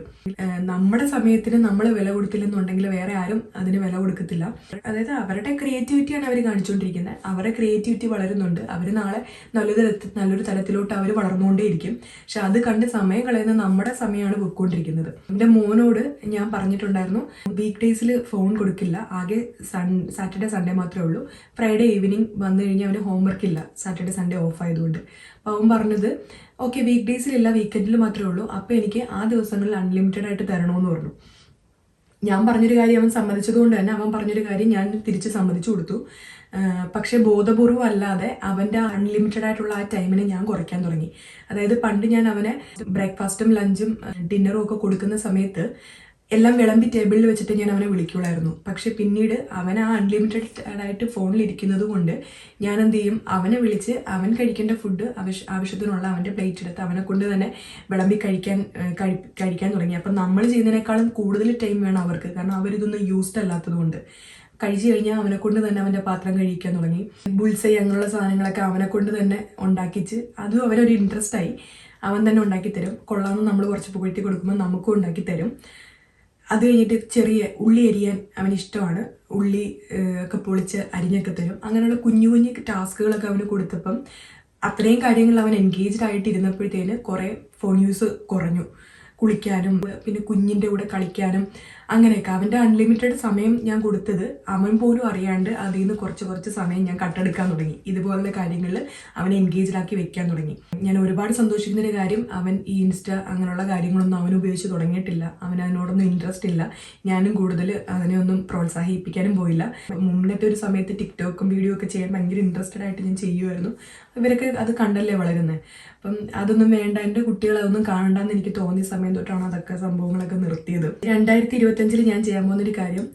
നമ്മുടെ സമയത്തിന് നമ്മൾ വില കൊടുത്തില്ലെന്നുണ്ടെങ്കിൽ വേറെ ആരും അതിന് വില കൊടുക്കത്തില്ല. അതായത് അവരുടെ ക്രിയേറ്റിവിറ്റിയാണ് അവർ കാണിച്ചുകൊണ്ടിരിക്കുന്നത്, അവരുടെ ക്രിയേറ്റിവിറ്റി വളരുന്നുണ്ട്, അവർ നാളെ നല്ലൊരു തലത്തിലോട്ട് അവർ വളർന്നുകൊണ്ടേയിരിക്കും. പക്ഷെ അത് കണ്ട് സമയം കളയുന്ന നമ്മുടെ സമയമാണ് പോയിക്കൊണ്ടിരിക്കുന്നത്. എൻ്റെ മോനോട് ഞാൻ പറഞ്ഞിട്ടുണ്ടായിരുന്നു, വീക്ക് ഡേയ്സിൽ ഫോൺ കൊടുക്കില്ല, ആകെ സാറ്റർഡേ സൺഡേ മാത്രമേ ഉള്ളൂ. ഫ്രൈഡേ ഈവനിങ് വന്നു കഴിഞ്ഞാൽ അവന് ഹോംവർക്ക് ഇല്ല, സാറ്റർഡേ സൺഡേ ഓഫ് ആയതുകൊണ്ട്. അപ്പോൾ അവൻ പറഞ്ഞത് ഓക്കെ വീക്ക് ഡേയ്സിലില്ല, വീക്കെൻഡിൽ മാത്രമേ ഉള്ളൂ, അപ്പോൾ എനിക്ക് ആ ദിവസങ്ങളിൽ അൺലിമിറ്റഡ് ആയിട്ട് തരണമെന്ന് പറഞ്ഞു. ഞാൻ പറഞ്ഞൊരു കാര്യം അവൻ സമ്മതിച്ചതുകൊണ്ട് തന്നെ അവൻ പറഞ്ഞൊരു കാര്യം ഞാൻ തിരിച്ച് സമ്മതിച്ചു കൊടുത്തു. പക്ഷേ ബോധപൂർവം അല്ലാതെ അവൻ്റെ അൺലിമിറ്റഡ് ആയിട്ടുള്ള ആ ടൈമിനെ ഞാൻ കുറയ്ക്കാൻ തുടങ്ങി. അതായത് പണ്ട് ഞാൻ അവനെ ബ്രേക്ക്ഫാസ്റ്റും ലഞ്ചും ഡിന്നറും ഒക്കെ കൊടുക്കുന്ന സമയത്ത് എല്ലാം വിളമ്പി ടേബിളിൽ വെച്ചിട്ട് ഞാൻ അവനെ വിളിക്കുള്ളായിരുന്നു. പക്ഷെ പിന്നീട് അവൻ ആ അൺലിമിറ്റഡ് ആയിട്ട് ഫോണിലിരിക്കുന്നത് കൊണ്ട് ഞാൻ എന്ത് ചെയ്യും, അവനെ വിളിച്ച് അവൻ കഴിക്കേണ്ട ഫുഡ് ആവശ്യത്തിനുള്ള അവൻ്റെ പ്ലേറ്റ് എടുത്ത് അവനെ കൊണ്ട് തന്നെ വിളമ്പി കഴിക്കാൻ തുടങ്ങി. അപ്പം നമ്മൾ ചെയ്യുന്നതിനേക്കാളും കൂടുതൽ ടൈം വേണം അവർക്ക്, കാരണം അവരിതൊന്നും യൂസ്ഡ് അല്ലാത്തത് കൊണ്ട്. കഴിച്ചു കഴിഞ്ഞാൽ അവനെ കൊണ്ട് തന്നെ അവൻ്റെ പാത്രം കഴിക്കാൻ തുടങ്ങി. ബുൾസൈ അങ്ങനെയുള്ള സാധനങ്ങളൊക്കെ അവനെ കൊണ്ട് തന്നെ ഉണ്ടാക്കിച്ച് അതും അവനൊരു ഇൻട്രസ്റ്റ് ആയി. അവൻ തന്നെ ഉണ്ടാക്കി തരും. കൊള്ളാമെന്ന് നമ്മൾ കുറച്ച് പുകഴ്ത്തി കൊടുക്കുമ്പോൾ നമുക്കും ഉണ്ടാക്കി തരും. അത് കഴിഞ്ഞിട്ട് ചെറിയ ഉള്ളി അരിയാൻ അവന് ഇഷ്ടമാണ്, ഉള്ളി ഒക്കെ പൊളിച്ച് അരിഞ്ഞൊക്കെ തരും. അങ്ങനെയുള്ള കുഞ്ഞു കുഞ്ഞു ടാസ്കുകളൊക്കെ അവന് കൊടുത്തപ്പം അത്രയും കാര്യങ്ങൾ അവൻ എൻഗേജ്ഡ് ആയിട്ട് ഇരുന്നപ്പോഴത്തേന് കുറേ ഫോൺ യൂസ് കുറഞ്ഞു. കുളിക്കാനും പിന്നെ കുഞ്ഞിൻ്റെ കൂടെ കളിക്കാനും അങ്ങനെയൊക്കെ അവൻ്റെ അൺലിമിറ്റഡ് സമയം ഞാൻ കൊടുത്തത് അവൻ പോലും അറിയാണ്ട് അതിൽ നിന്ന് കുറച്ച് സമയം ഞാൻ കട്ടെടുക്കാൻ തുടങ്ങി. ഇതുപോലുള്ള കാര്യങ്ങളിൽ അവനെ എൻഗേജ്ഡ് ആക്കി വെക്കാൻ തുടങ്ങി. ഞാൻ ഒരുപാട് സന്തോഷിക്കുന്ന ഒരു കാര്യം, അവൻ ഈ ഇൻസ്റ്റ അങ്ങനെയുള്ള കാര്യങ്ങളൊന്നും അവൻ ഉപയോഗിച്ച് തുടങ്ങിയിട്ടില്ല. അവൻ അതിനോടൊന്നും ഇൻട്രസ്റ്റ് ഇല്ല. ഞാനും കൂടുതൽ അതിനെ ഒന്നും പ്രോത്സാഹിപ്പിക്കാനും പോയില്ല. മുന്നത്തെ ഒരു സമയത്ത് ടിക്ടോക്കും വീഡിയോ ഒക്കെ ചെയ്യാൻ ഭയങ്കര ഇൻട്രസ്റ്റഡ് ആയിട്ട് ഞാൻ ചെയ്യുമായിരുന്നു. ഇവരൊക്കെ അത് കണ്ടല്ലേ വളരുന്നത്. അപ്പം അതൊന്നും വേണ്ട, എൻ്റെ കുട്ടികൾ അതൊന്നും കാണണ്ടെന്ന് എനിക്ക് തോന്നിയ സമയം തൊട്ടാണ് അതൊക്കെ സംഭവങ്ങളൊക്കെ നിർത്തിയത്. 2025 ഞാൻ ചെയ്യാൻ പോകുന്നൊരു കാര്യം,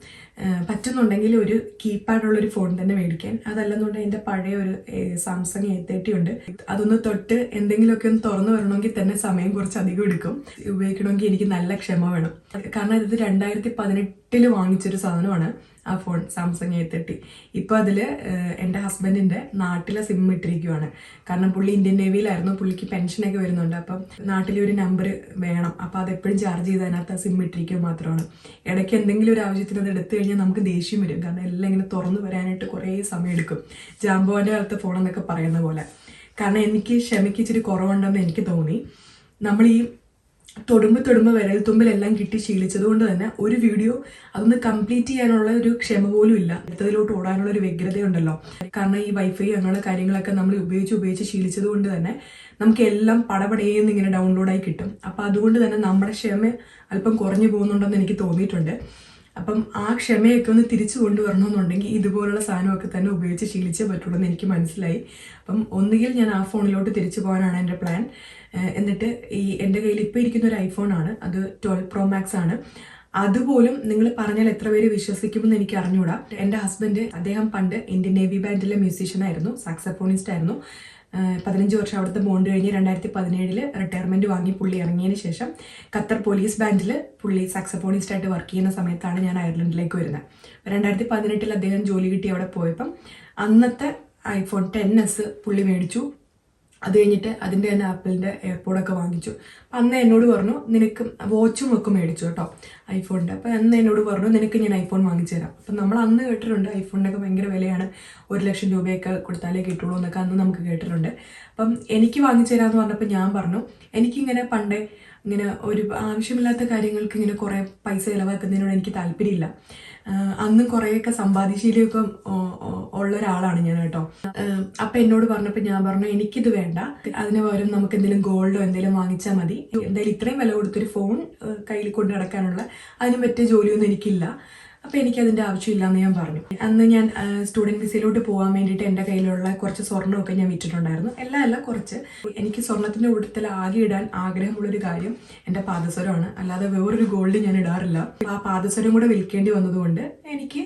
പറ്റുന്നുണ്ടെങ്കിൽ ഒരു കീപാഡുള്ളൊരു ഫോൺ തന്നെ മേടിക്കാൻ. അതല്ലെന്നുണ്ടെങ്കിൽ എൻ്റെ പഴയ ഒരു സാംസങ് A30 ഉണ്ട്, അതൊന്ന് തൊട്ട് എന്തെങ്കിലുമൊക്കെ ഒന്ന് തുറന്നു വരണമെങ്കിൽ തന്നെ സമയം കുറച്ച് അധികം എടുക്കും. ഉപയോഗിക്കണമെങ്കിൽ എനിക്ക് നല്ല ക്ഷമ വേണം. കാരണം ഇത് 2018 നാട്ടിൽ വാങ്ങിച്ചൊരു സാധനമാണ് ആ ഫോൺ, സാംസങ് A30. ഇപ്പോൾ അതിൽ എൻ്റെ ഹസ്ബൻഡിൻ്റെ നാട്ടിലെ സിം ഇട്ടിരിക്കുവാണ്. കാരണം പുള്ളി ഇന്ത്യൻ നേവിയിലായിരുന്നു, പുള്ളിക്ക് പെൻഷനൊക്കെ വരുന്നുണ്ട്. അപ്പം നാട്ടിലെ ഒരു നമ്പർ വേണം, അപ്പോൾ അതെപ്പോഴും ചാർജ് ചെയ്ത് അതിനകത്ത് ആ സിം ഇട്ടിരിക്കുക മാത്രമാണ്. ഇടയ്ക്ക് എന്തെങ്കിലും ഒരു ആവശ്യത്തിന് അത് എടുത്തു കഴിഞ്ഞാൽ നമുക്ക് ദേഷ്യം വരും, കാരണം എല്ലാം ഇങ്ങനെ തുറന്നു വരാനായിട്ട് കുറേ സമയം എടുക്കും. ജാംബോൻ്റെ കാലത്തെ ഫോണെന്നൊക്കെ പറയുന്ന പോലെ. കാരണം എനിക്ക് ക്ഷമയ്ക്ക് ഇച്ചിരി കുറവുണ്ടെന്ന് എനിക്ക് തോന്നി. നമ്മൾ ഈ തൊടുമ്പ് വിരൽ തുമ്പിലെല്ലാം കിട്ടി ശീലിച്ചത് കൊണ്ട് തന്നെ ഒരു വീഡിയോ അതൊന്ന് കംപ്ലീറ്റ് ചെയ്യാനുള്ള ഒരു ക്ഷമ പോലും ഇല്ല. അടുത്തതിലോട്ട് ഓടാനുള്ള ഒരു വ്യഗ്രതയുണ്ടല്ലോ. കാരണം ഈ വൈഫൈ അങ്ങനെയുള്ള കാര്യങ്ങളൊക്കെ നമ്മൾ ഉപയോഗിച്ച് ശീലിച്ചത് കൊണ്ട് തന്നെ നമുക്ക് എല്ലാം പടപടേന്ന് ഇങ്ങനെ ഡൗൺലോഡായി കിട്ടും. അപ്പം അതുകൊണ്ട് തന്നെ നമ്മുടെ ക്ഷമ അല്പം കുറഞ്ഞു പോകുന്നുണ്ടെന്ന് എനിക്ക് തോന്നിയിട്ടുണ്ട്. അപ്പം ആ ക്ഷമയൊക്കെ ഒന്ന് തിരിച്ചു കൊണ്ടുവരണമെന്നുണ്ടെങ്കിൽ ഇതുപോലുള്ള സാധനമൊക്കെ തന്നെ ഉപയോഗിച്ച് ശീലിച്ചേ പറ്റുള്ളൂ എന്ന് എനിക്ക് മനസ്സിലായി. അപ്പം ഒന്നുകിൽ ഞാൻ ആ ഫോണിലോട്ട് തിരിച്ചു പോകാനാണ് എൻ്റെ പ്ലാൻ. എന്നിട്ട് ഈ എൻ്റെ കയ്യിൽ ഇപ്പോൾ ഇരിക്കുന്ന ഒരു ഐഫോണാണ്, അത് 12 Pro Max ആണ്. അതുപോലും നിങ്ങൾ പറഞ്ഞാൽ എത്ര പേര് വിശ്വസിക്കുമെന്ന് എനിക്ക് അറിഞ്ഞൂടാ. എൻ്റെ ഹസ്ബൻഡ്, അദ്ദേഹം പണ്ട് ഇന്ത്യൻ നേവി ബാൻഡിലെ മ്യൂസീഷ്യനായിരുന്നു, സാക്സഫോണിസ്റ്റ് ആയിരുന്നു. 15 വർഷം അവിടുത്തെ ബോണ്ട് കഴിഞ്ഞ് 2017 റിട്ടയർമെൻറ്റ് വാങ്ങി പുള്ളി ഇറങ്ങിയതിന് ശേഷം ഖത്തർ പോലീസ് ബാൻഡിൽ പുള്ളി സാക്സഫോണിസ്റ്റായിട്ട് വർക്ക് ചെയ്യുന്ന സമയത്താണ് ഞാൻ അയർലൻഡിലേക്ക് വരുന്നത്. 2018 അദ്ദേഹം ജോലി കിട്ടി അവിടെ പോയപ്പം അന്നത്തെ iPhone XS പുള്ളി മേടിച്ചു. അത് കഴിഞ്ഞിട്ട് അതിൻ്റെ തന്നെ ആപ്പിളിൻ്റെ എയർപോഡൊക്കെ വാങ്ങിച്ചു. അപ്പം അന്ന് എന്നോട് പറഞ്ഞു, നിനക്ക് വാച്ചും ഒക്കെ മേടിച്ചു കേട്ടോ ഐഫോണിൻ്റെ. അപ്പം അന്ന് എന്നോട് പറഞ്ഞു, നിനക്ക് ഞാൻ ഐഫോൺ വാങ്ങിച്ചു തരാം. അപ്പം നമ്മൾ അന്ന് കേട്ടിട്ടുണ്ട് ഐഫോണിനൊക്കെ ഭയങ്കര വിലയാണ്, 1 ലക്ഷം രൂപയൊക്കെ കൊടുത്താലേ കിട്ടുള്ളൂ എന്നൊക്കെ അന്ന് നമുക്ക് കേട്ടിട്ടുണ്ട്. അപ്പം എനിക്ക് വാങ്ങിച്ചു തരാമെന്ന് പറഞ്ഞപ്പോൾ ഞാൻ പറഞ്ഞു, എനിക്കിങ്ങനെ പണ്ടേ ഇങ്ങനെ ഒരു ആവശ്യമില്ലാത്ത കാര്യങ്ങൾക്ക് ഇങ്ങനെ കുറേ പൈസ ചിലവാക്കുന്നതിനോട് എനിക്ക് താല്പര്യമില്ല. അന്നും കുറേയൊക്കെ സമ്പാദ്യശീലമൊക്കെ ഉള്ള ഒരാളാണ് ഞാൻ കേട്ടോ. അപ്പം എന്നോട് പറഞ്ഞപ്പോൾ ഞാൻ പറഞ്ഞു, എനിക്കിത് വേണ്ട, അതിന് പകരം നമുക്ക് എന്തെങ്കിലും ഗോൾഡോ എന്തെങ്കിലും വാങ്ങിച്ചാൽ മതി. എന്തായാലും ഇത്രയും വില കൊടുത്തൊരു ഫോൺ കയ്യിൽ കൊണ്ട് നടക്കാനുള്ള അതിന് പറ്റിയ ജോലിയൊന്നും എനിക്കില്ല, അപ്പോൾ എനിക്കതിൻ്റെ ആവശ്യമില്ല എന്ന് ഞാൻ പറഞ്ഞു. അന്ന് ഞാൻ സ്റ്റുഡൻറ്റ് വിസയിലോട്ട് പോകാൻ വേണ്ടിയിട്ട് എൻ്റെ കയ്യിലുള്ള കുറച്ച് സ്വർണ്ണമൊക്കെ ഞാൻ വിറ്റിട്ടുണ്ടായിരുന്നു. എല്ലാം കുറച്ച്. എനിക്ക് സ്വർണ്ണത്തിൻ്റെ കൂട്ടത്തിൽ ആകെ ഇടാൻ ആഗ്രഹമുള്ളൊരു കാര്യം എൻ്റെ പാദസരമാണ്, അല്ലാതെ വേറൊരു ഗോൾഡ് ഞാൻ ഇടാറില്ല. ആ പാദസരം കൂടെ വിൽക്കേണ്ടി വന്നതുകൊണ്ട് എനിക്ക്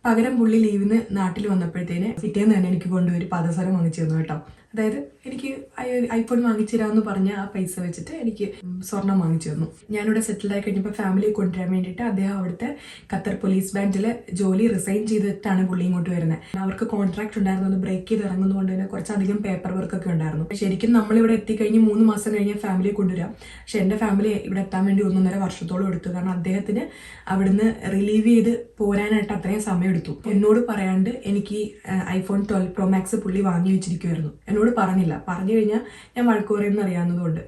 പകരം പുള്ളി ലീവിന് നാട്ടിൽ വന്നപ്പോഴത്തേന് പിറ്റേന്ന് തന്നെ എനിക്ക് കൊണ്ടുപോയി പാദസരം വാങ്ങിച്ചു തന്നു കേട്ടോ. അതായത് എനിക്ക് ഐഫോൺ വാങ്ങിച്ചു തരാമെന്ന് പറഞ്ഞ ആ പൈസ വെച്ചിട്ട് എനിക്ക് സ്വർണം വാങ്ങിച്ചു തന്നു. ഞാനിവിടെ സെറ്റിൽഡായി കഴിഞ്ഞപ്പോൾ ഫാമിലിയെ കൊണ്ടുവരാൻ വേണ്ടിയിട്ട് അദ്ദേഹം അവിടുത്തെ ഖത്തർ പോലീസ് ബാൻഡിൽ ജോലി റിസൈൻ ചെയ്തിട്ടാണ് പുള്ളി ഇങ്ങോട്ട് വരുന്നത്. അവർക്ക് കോൺട്രാക്ട് ഉണ്ടായിരുന്നു, അത് ബ്രേക്ക് ചെയ്ത് ഇറങ്ങുന്നതുകൊണ്ട് തന്നെ കുറച്ചധികം പേപ്പർ വർക്കൊക്കെ ഉണ്ടായിരുന്നു. ശരിക്കും നമ്മളിവിടെ എത്തിക്കഴിഞ്ഞ് 3 മാസം കഴിഞ്ഞ് ഫാമിലിയെ കൊണ്ടുവരാം. പക്ഷെ എൻ്റെ ഫാമിലി ഇവിടെ എത്താൻ വേണ്ടി 1.5 വർഷത്തോളം എടുത്തു. കാരണം അദ്ദേഹത്തിന് അവിടുന്ന് റിലീവ് ചെയ്ത് പോരാനായിട്ട് അത്രയും സമയം എടുത്തു. എന്നോട് പറയാണ്ട് എനിക്ക് ഐഫോൺ 12 Pro Max പുള്ളി വാങ്ങി വെച്ചിരിക്കുമായിരുന്നു. എന്നോട് പറഞ്ഞില്ല, പറഞ്ഞു കഴിഞ്ഞാൽ ഞാൻ വഴക്ക് പറയുമെന്ന് അറിയാവുന്നതുകൊണ്ട്.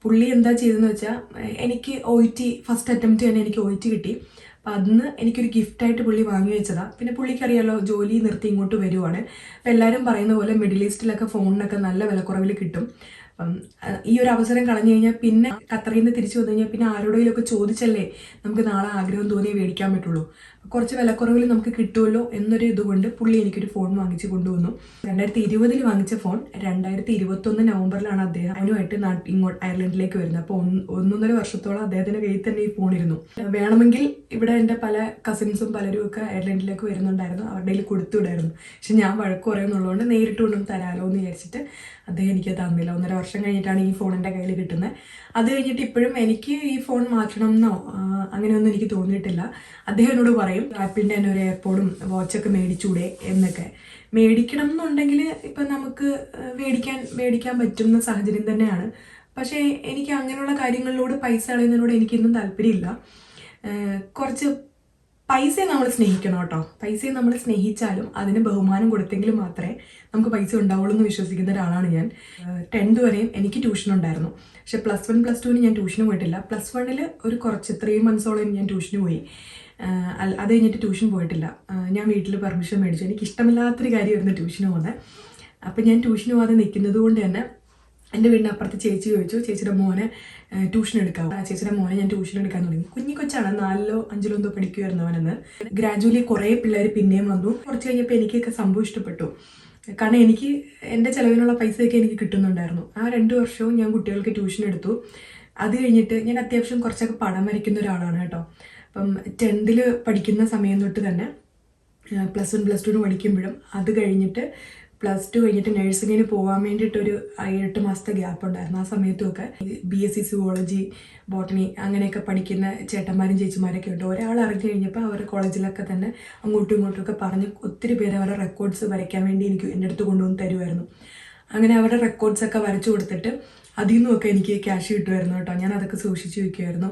പുള്ളി എന്താ ചെയ്തതെന്ന് വെച്ചാൽ, എനിക്ക് OET ഫസ്റ്റ് അറ്റംപ്റ്റ് തന്നെ എനിക്ക് OET കിട്ടി. അപ്പം അന്ന് എനിക്കൊരു ഗിഫ്റ്റായിട്ട് പുള്ളി വാങ്ങി വെച്ചതാണ്. പിന്നെ പുള്ളിക്കറിയാലോ ജോലി നിർത്തി ഇങ്ങോട്ട് വരുവാണ്. അപ്പം എല്ലാവരും പറയുന്ന പോലെ മിഡിൽ ഈസ്റ്റിലൊക്കെ ഫോണിനൊക്കെ നല്ല വിലക്കുറവിൽ കിട്ടും. അപ്പം ഈ ഒരു അവസരം കളഞ്ഞു കഴിഞ്ഞാൽ പിന്നെ ഖത്തറിൽ നിന്ന് തിരിച്ചു വന്നു കഴിഞ്ഞാൽ പിന്നെ ആരോടെങ്കിലുമൊക്കെ ചോദിച്ചല്ലേ നമുക്ക് നാളെ ആഗ്രഹം തോന്നിയേ മേടിക്കാൻ പറ്റുള്ളൂ. കുറച്ച് വിലക്കുറവിൽ നമുക്ക് കിട്ടുമല്ലോ എന്നൊരു ഇതുകൊണ്ട് പുള്ളി എനിക്കൊരു ഫോൺ വാങ്ങിച്ച് കൊണ്ടുവന്നു. 2020 വാങ്ങിച്ച ഫോൺ 2021 നവംബറിലാണ് അദ്ദേഹം അതിനുമായിട്ട് ഇങ്ങോട്ട് അയർലൻഡിലേക്ക് വരുന്നത്. അപ്പോൾ 1.5 വർഷത്തോളം അദ്ദേഹത്തിൻ്റെ കയ്യിൽ തന്നെ ഈ ഫോൺ ഇരുന്നു. വേണമെങ്കിൽ ഇവിടെ എൻ്റെ പല കസിൻസും പലരും ഒക്കെ അയർലൻഡിലേക്ക് വരുന്നുണ്ടായിരുന്നു, അവരുടെ കയ്യിൽ കൊടുത്തുവിടായിരുന്നു. പക്ഷെ ഞാൻ വഴക്ക് പറയുന്നുള്ളതുകൊണ്ട് നേരിട്ട് കൊണ്ടും തരാമല്ലോ എന്ന് വിചാരിച്ചിട്ട് അദ്ദേഹം എനിക്ക് തന്നില്ല. 1.5 വർഷം കഴിഞ്ഞിട്ടാണ് ഈ ഫോൺ എൻ്റെ കയ്യിൽ കിട്ടുന്നത്. അത് കഴിഞ്ഞിട്ട് ഇപ്പോഴും എനിക്ക് ഈ ഫോൺ മാറ്റണം എന്നോ അങ്ങനെയൊന്നും എനിക്ക് തോന്നിയിട്ടില്ല. അദ്ദേഹം എന്നോട് പറയും, ആപ്പിളിൻ്റെ തന്നെ ഒരു എയർപോഡും വാച്ചൊക്കെ മേടിച്ചൂടെ എന്നൊക്കെ. മേടിക്കണം എന്നുണ്ടെങ്കിൽ ഇപ്പം നമുക്ക് മേടിക്കാൻ പറ്റുന്ന സാഹചര്യം തന്നെയാണ്. പക്ഷേ എനിക്ക് അങ്ങനെയുള്ള കാര്യങ്ങളിലൂടെ പൈസ കളയുന്നതിനോട് എനിക്കൊന്നും താല്പര്യമില്ല. കുറച്ച് പൈസയെ നമ്മൾ സ്നേഹിക്കണം കേട്ടോ. പൈസയെ നമ്മൾ സ്നേഹിച്ചാലും അതിന് ബഹുമാനം കൊടുത്തെങ്കിൽ മാത്രമേ നമുക്ക് പൈസ ഉണ്ടാവുള്ളൂ എന്ന് വിശ്വസിക്കുന്ന ഒരാളാണ് ഞാൻ. 10th വരെയും എനിക്ക് ട്യൂഷൻ ഉണ്ടായിരുന്നു. പക്ഷെ +1 +2 ഞാൻ ട്യൂഷന് പോയിട്ടില്ല. +1 ഒരു കുറച്ച് 3 മന്ത്സോളം ഞാൻ ട്യൂഷന് പോയി. അത് കഴിഞ്ഞിട്ട് ട്യൂഷൻ പോയിട്ടില്ല. ഞാൻ വീട്ടിൽ പെർമിഷൻ മേടിച്ചു. എനിക്ക് ഇഷ്ടമില്ലാത്തൊരു കാര്യമായിരുന്നു ട്യൂഷന് പോകുന്നത്. അപ്പം ഞാൻ ട്യൂഷന് പോകാതെ നിൽക്കുന്നത് കൊണ്ട് തന്നെ എൻ്റെ വീടിനപ്പുറത്ത് ചേച്ചി ചോദിച്ചു, ചേച്ചിയുടെ മോനെ ട്യൂഷൻ എടുക്കാം. ചേച്ചിയുടെ മോനെ ഞാൻ ട്യൂഷൻ എടുക്കാൻ തുടങ്ങി. കൊച്ചാണ്, 4ലോ 5ലോ എന്തോ പഠിക്കുമായിരുന്നു അവനെന്ന്. ഗ്രാജുവലി കുറേ പിള്ളേർ പിന്നെയും വന്നു. കുറച്ച് കഴിഞ്ഞപ്പോൾ എനിക്കൊക്കെ സംഭവം ഇഷ്ടപ്പെട്ടു. കാരണം എനിക്ക് എൻ്റെ ചിലവിനുള്ള പൈസയൊക്കെ എനിക്ക് കിട്ടുന്നുണ്ടായിരുന്നു. ആ 2 വർഷവും ഞാൻ കുട്ടികൾക്ക് ട്യൂഷൻ എടുത്തു. അത് കഴിഞ്ഞിട്ട് ഞാൻ അത്യാവശ്യം കുറച്ചൊക്കെ പടം വരയ്ക്കുന്ന ഒരാളാണ് കേട്ടോ. അപ്പം 10th പഠിക്കുന്ന സമയം തൊട്ട് തന്നെ +1 +2 പഠിക്കുമ്പോഴും അത് കഴിഞ്ഞിട്ട് +2 കഴിഞ്ഞിട്ട് നഴ്സിങ്ങിന് പോകാൻ വേണ്ടിയിട്ടൊരു 7-8 മാസത്തെ ഗ്യാപ്പ് ഉണ്ടായിരുന്നു. ആ സമയത്തുമൊക്കെ BSc സുവോളജി, ബോട്ടണി അങ്ങനെയൊക്കെ പഠിക്കുന്ന ചേട്ടന്മാരും ചേച്ചിമാരൊക്കെ ഉണ്ട്. ഒരാൾ അറിഞ്ഞു കഴിഞ്ഞപ്പോൾ അവരുടെ കോളേജിലൊക്കെ തന്നെ അങ്ങോട്ടും ഇങ്ങോട്ടുമൊക്കെ പറഞ്ഞ് ഒത്തിരി പേര് അവരുടെ റെക്കോർഡ്സ് വരയ്ക്കാൻ വേണ്ടി എൻ്റെ അടുത്ത് കൊണ്ടുവന്ന് തരുമായിരുന്നു. അങ്ങനെ അവരുടെ റെക്കോർഡ്സൊക്കെ വരച്ചു കൊടുത്തിട്ട് അതിൽ നിന്നൊക്കെ എനിക്ക് ക്യാഷ് കിട്ടുമായിരുന്നു കേട്ടോ. ഞാൻ അതൊക്കെ സൂക്ഷിച്ച് വയ്ക്കുമായിരുന്നു.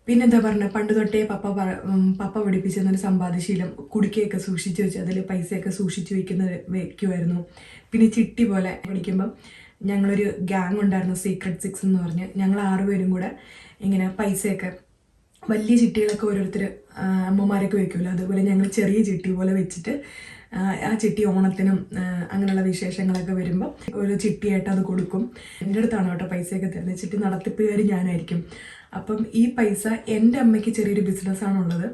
പിന്നെന്താ പറഞ്ഞത്, പണ്ട് തൊട്ടേ പപ്പ പഠിപ്പിച്ചെന്നൊരു സമ്പാദ്യശീലം, കുടിക്കയൊക്കെ സൂക്ഷിച്ച് വെച്ച് അതിൽ പൈസയൊക്കെ സൂക്ഷിച്ച് വയ്ക്കുമായിരുന്നു. പിന്നെ ചിട്ടി പോലെ പഠിക്കുമ്പം ഞങ്ങളൊരു ഗ്യാങ് ഉണ്ടായിരുന്നു, സീക്രട്ട് 6 എന്ന് പറഞ്ഞ്. ഞങ്ങൾ 6 പേരും കൂടെ ഇങ്ങനെ പൈസയൊക്കെ വലിയ ചിട്ടികളൊക്കെ ഓരോരുത്തർ അമ്മമാരൊക്കെ വെക്കുമല്ലോ, അതുപോലെ ഞങ്ങൾ ചെറിയ ചിട്ടി പോലെ വെച്ചിട്ട് ആ ചിട്ടി ഓണത്തിനും അങ്ങനെയുള്ള വിശേഷങ്ങളൊക്കെ വരുമ്പോൾ ഒരു ചിട്ടിയായിട്ട് അത് കൊടുക്കും. എൻ്റെ അടുത്താണ് കേട്ടോ പൈസയൊക്കെ തരുന്നത്. ചിട്ടി നടത്തിപ്പുകാർ ഞാനായിരിക്കും. അപ്പം ഈ പൈസ എൻ്റെ അമ്മയ്ക്ക് ചെറിയൊരു ബിസിനസ്സാണുള്ളത്.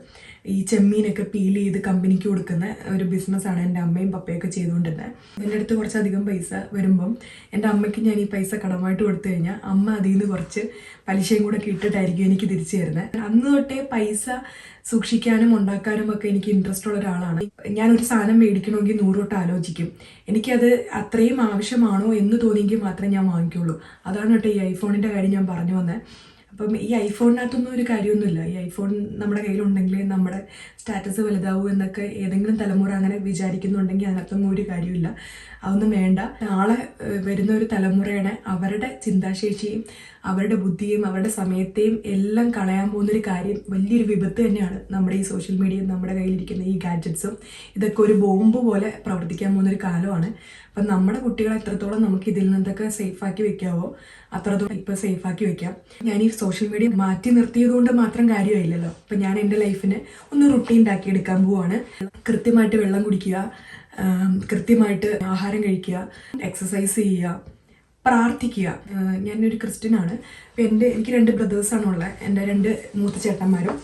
ഈ ചെമ്മീനൊക്കെ പീൽ ചെയ്ത് കമ്പനിക്ക് കൊടുക്കുന്ന ഒരു ബിസിനസ്സാണ് എൻ്റെ അമ്മയും പപ്പയൊക്കെ ചെയ്തുകൊണ്ടിരുന്നത്. എൻ്റെ അടുത്ത് കുറച്ചധികം പൈസ വരുമ്പം എൻ്റെ അമ്മയ്ക്ക് ഞാൻ ഈ പൈസ കടമായിട്ട് കൊടുത്തു കഴിഞ്ഞാൽ അമ്മ അതിൽ നിന്ന് കുറച്ച് പലിശയും കൂടെ ഇട്ടിട്ടായിരിക്കും എനിക്ക് തിരിച്ചു തരുന്നത്. അന്ന് തൊട്ടേ പൈസ സൂക്ഷിക്കാനും ഉണ്ടാക്കാനും ഒക്കെ എനിക്ക് ഇൻട്രസ്റ്റ് ഉള്ള ഒരാളാണ്. ഞാനൊരു സാധനം മേടിക്കണമെങ്കിൽ 100 തൊട്ട് ആലോചിക്കും. എനിക്കത് അത്രയും ആവശ്യമാണോ എന്ന് തോന്നിയെങ്കിൽ മാത്രമേ ഞാൻ വാങ്ങിക്കുള്ളൂ. അതാണ് കേട്ടോ ഈ ഐഫോണിൻ്റെ കാര്യം ഞാൻ പറഞ്ഞു വന്നത്. അപ്പം ഈ ഐഫോണിനകത്തൊന്നും ഒരു കാര്യമൊന്നുമില്ല. ഈ ഐഫോൺ നമ്മുടെ കയ്യിലുണ്ടെങ്കിൽ നമ്മുടെ സ്റ്റാറ്റസ് വലുതാവും എന്നൊക്കെ ഏതെങ്കിലും തലമുറ അങ്ങനെ വിചാരിക്കുന്നുണ്ടെങ്കിൽ അതിനകത്തൊന്നും ഒരു കാര്യമില്ല. അതൊന്നും വേണ്ട. നാളെ വരുന്ന ഒരു തലമുറയുടെ അവരുടെ ചിന്താശേഷിയും അവരുടെ ബുദ്ധിയും അവരുടെ സമയത്തെയും എല്ലാം കളയാൻ പോകുന്നൊരു കാര്യം, വലിയൊരു വിപത്ത് തന്നെയാണ് നമ്മുടെ ഈ സോഷ്യൽ മീഡിയയും നമ്മുടെ കയ്യിലിരിക്കുന്ന ഈ ഗാഡ്ജറ്റ്സും. ഇതൊക്കെ ഒരു ബോംബ് പോലെ പ്രവർത്തിക്കാൻ പോകുന്നൊരു കാലമാണ്. അപ്പം നമ്മുടെ കുട്ടികളെ എത്രത്തോളം നമുക്ക് ഇതിൽ നിന്നൊക്കെ സേഫാക്കി വെക്കാവോ അത്രത്തോളം ഇപ്പോൾ സേഫാക്കി വെക്കാം. ഞാൻ ഈ സോഷ്യൽ മീഡിയ മാറ്റി നിർത്തിയത് കൊണ്ട് മാത്രം കാര്യമായില്ലല്ലോ. അപ്പം ഞാൻ എൻ്റെ ലൈഫിന് ഒന്ന് റുട്ടീൻ ഉണ്ടാക്കി എടുക്കാൻ പോവാണ്. കൃത്യമായിട്ട് വെള്ളം കുടിക്കുക, കൃത്യമായിട്ട് ആഹാരം കഴിക്കുക, എക്സസൈസ് ചെയ്യുക, പ്രാർത്ഥിക്കുക. ഞാനൊരു ക്രിസ്ത്യനാണ്. അപ്പം എനിക്ക് 2 ബ്രദേഴ്സാണുള്ളത്. എൻ്റെ 2 മൂത്ത ചേട്ടന്മാരും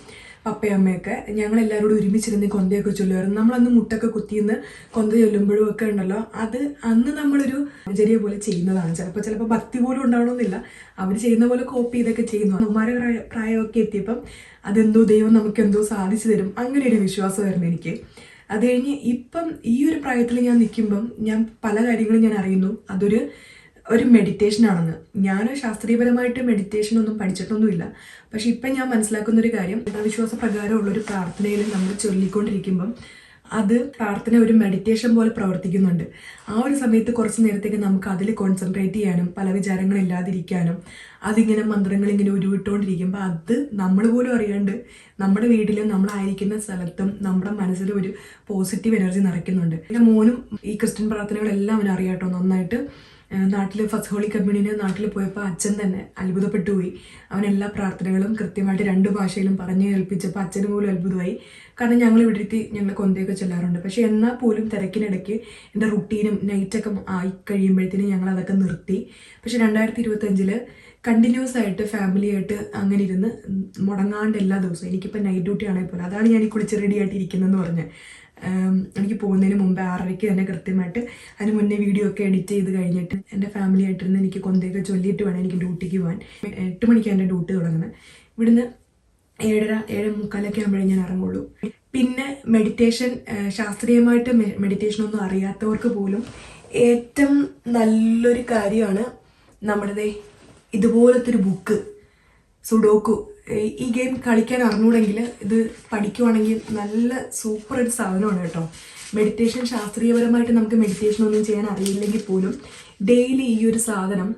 പപ്പയും അമ്മയൊക്കെ. ഞങ്ങളെല്ലാവരോടും ഒരുമിച്ചിരുന്ന് കൊന്തയൊക്കെ ചൊല്ലുമായിരുന്നു. നമ്മളന്ന് മുട്ടൊക്കെ കുത്തിന്ന് കൊന്ത ചൊല്ലുമ്പോഴും ഒക്കെ ഉണ്ടല്ലോ, അത് അന്ന് നമ്മളൊരു ആചാര്യ പോലെ ചെയ്യുന്നതാണ്. ചിലപ്പോൾ ഭക്തി പോലും ഉണ്ടാവണമെന്നില്ല, അവർ ചെയ്യുന്ന പോലെ കോപ്പി ചെയ്തൊക്കെ ചെയ്യുന്നു. അമ്മമാരെ പ്രായമൊക്കെ എത്തിയപ്പം അതെന്തോ ദൈവം നമുക്കെന്തോ സാധിച്ചു തരും, അങ്ങനെ ഒരു വിശ്വാസമായിരുന്നു എനിക്ക്. അത് കഴിഞ്ഞ് ഇപ്പം ഈ ഒരു പ്രായത്തിൽ ഞാൻ നിൽക്കുമ്പം ഞാൻ പല കാര്യങ്ങളും ഞാൻ അറിയുന്നു അതൊരു മെഡിറ്റേഷൻ ആണെന്ന്. ഞാൻ ശാസ്ത്രീയപരമായിട്ട് മെഡിറ്റേഷൻ ഒന്നും പഠിച്ചിട്ടൊന്നുമില്ല. പക്ഷെ ഇപ്പം ഞാൻ മനസ്സിലാക്കുന്ന ഒരു കാര്യം, വിശ്വാസ പ്രകാരമുള്ളൊരു പ്രാർത്ഥനയിൽ നമ്മൾ ചൊല്ലിക്കൊണ്ടിരിക്കുമ്പം അത് പ്രാർത്ഥന ഒരു മെഡിറ്റേഷൻ പോലെ പ്രവർത്തിക്കുന്നുണ്ട്. ആ ഒരു സമയത്ത് കുറച്ച് നേരത്തേക്ക് നമുക്ക് അതിൽ കോൺസെൻട്രേറ്റ് ചെയ്യാനും പല വിചാരങ്ങളില്ലാതിരിക്കാനും അതിങ്ങനെ മന്ത്രങ്ങൾ ഇങ്ങനെ ഉരുവിട്ടുകൊണ്ടിരിക്കുമ്പോൾ അത് നമ്മൾ പോലും അറിയാണ്ട് നമ്മുടെ വീട്ടിലും നമ്മളായിരിക്കുന്ന സ്ഥലത്തും നമ്മുടെ മനസ്സിലും ഒരു പോസിറ്റീവ് എനർജി നിറയ്ക്കുന്നുണ്ട്. എൻ്റെ മോനും ഈ ക്രിസ്ത്യൻ പ്രാർത്ഥനകളെല്ലാം അവന് അറിയാട്ടോ നന്നായിട്ട്. നാട്ടിൽ ഫസ്റ്റ് ഹോളി കമ്മ്യൂണിന് നാട്ടിൽ പോയപ്പോൾ അച്ഛൻ തന്നെ അത്ഭുതപ്പെട്ടു പോയി. അവൻ എല്ലാ പ്രാർത്ഥനകളും കൃത്യമായിട്ട് 2 ഭാഷയിലും പറഞ്ഞു കേൾപ്പിച്ചപ്പോൾ അച്ഛന് പോലും അത്ഭുതമായി. കാരണം ഞങ്ങൾ ഇവിടുത്തെ ഞങ്ങൾ കൊന്തയൊക്കെ ചെല്ലാറുണ്ട്. പക്ഷേ എന്നാൽ പോലും തിരക്കിനിടയ്ക്ക് എൻ്റെ റുട്ടീനും നൈറ്റൊക്കെ ആയി കഴിയുമ്പോഴത്തേനും ഞങ്ങൾ അതൊക്കെ നിർത്തി. പക്ഷേ 2025 കണ്ടിന്യൂസ് ആയിട്ട് ഫാമിലിയായിട്ട് അങ്ങനെ ഇരുന്ന് മുടങ്ങാണ്ട് എല്ലാ ദിവസവും, എനിക്കിപ്പോൾ നൈറ്റ് ഡ്യൂട്ടി ആണെങ്കിൽ പോലും, അതാണ് ഞാൻ ഈ കുളിച്ച് റെഡി ആയിട്ട് ഇരിക്കുന്നതെന്ന് പറഞ്ഞ്, എനിക്ക് പോകുന്നതിന് മുമ്പ് 6:30 തന്നെ കൃത്യമായിട്ട് അതിന് മുന്നേ വീഡിയോ ഒക്കെ എഡിറ്റ് ചെയ്ത് കഴിഞ്ഞിട്ട് എൻ്റെ ഫാമിലി ആയിട്ടിരുന്ന് എനിക്ക് കൊന്തയൊക്കെ ചൊല്ലിയിട്ട് വേണം എനിക്ക് ഡ്യൂട്ടിക്ക് പോകാൻ. 8 മണിക്കാണ് എൻ്റെ ഡ്യൂട്ടി തുടങ്ങുന്നത്. ഇവിടുന്ന് 7:30, 7:45 ആകുമ്പോഴേ ഞാൻ ഇറങ്ങുള്ളൂ. പിന്നെ മെഡിറ്റേഷൻ, ശാസ്ത്രീയമായിട്ട് മെഡിറ്റേഷൻ ഒന്നും അറിയാത്തവർക്ക് പോലും ഏറ്റവും നല്ലൊരു കാര്യമാണ് നമ്മുടെ ഇതുപോലത്തെ ഒരു ബുക്ക്, സുഡോക്കു. ഈ ഗെയിം കളിക്കാൻ അറിഞ്ഞൂടെങ്കിൽ ഇത് പഠിക്കുവാണെങ്കിൽ നല്ല സൂപ്പർ ഒരു സാധനമാണ് കേട്ടോ. മെഡിറ്റേഷൻ ശാസ്ത്രീയപരമായിട്ട് നമുക്ക് മെഡിറ്റേഷൻ ഒന്നും ചെയ്യാൻ അറിയില്ലെങ്കിൽ പോലും ഡെയിലി ഈ ഒരു സാധനം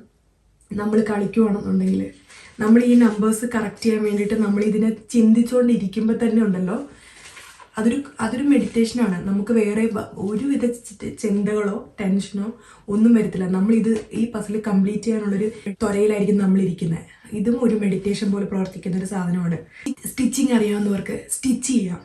നമ്മൾ കളിക്കുവാണെന്നുണ്ടെങ്കിൽ, നമ്മൾ ഈ നമ്പേഴ്സ് കറക്റ്റ് ചെയ്യാൻ വേണ്ടിയിട്ട് നമ്മൾ ഇതിനെ ചിന്തിച്ചുകൊണ്ടിരിക്കുമ്പോൾ തന്നെ ഉണ്ടല്ലോ, അതൊരു മെഡിറ്റേഷനാണ്. നമുക്ക് വേറെ ഒരുവിധ ചിന്തകളോ ടെൻഷനോ ഒന്നും വരത്തില്ല. ഈ പസിൽ കംപ്ലീറ്റ് ചെയ്യാനുള്ളൊരു ത്വരയിലായിരിക്കും നമ്മളിരിക്കുന്നത്. ഇതും ഒരു മെഡിറ്റേഷൻ പോലെ പ്രവർത്തിക്കുന്ന ഒരു സാധനമാണ്. സ്റ്റിച്ചിങ് അറിയാവുന്നവർക്ക് സ്റ്റിച്ച് ചെയ്യാം.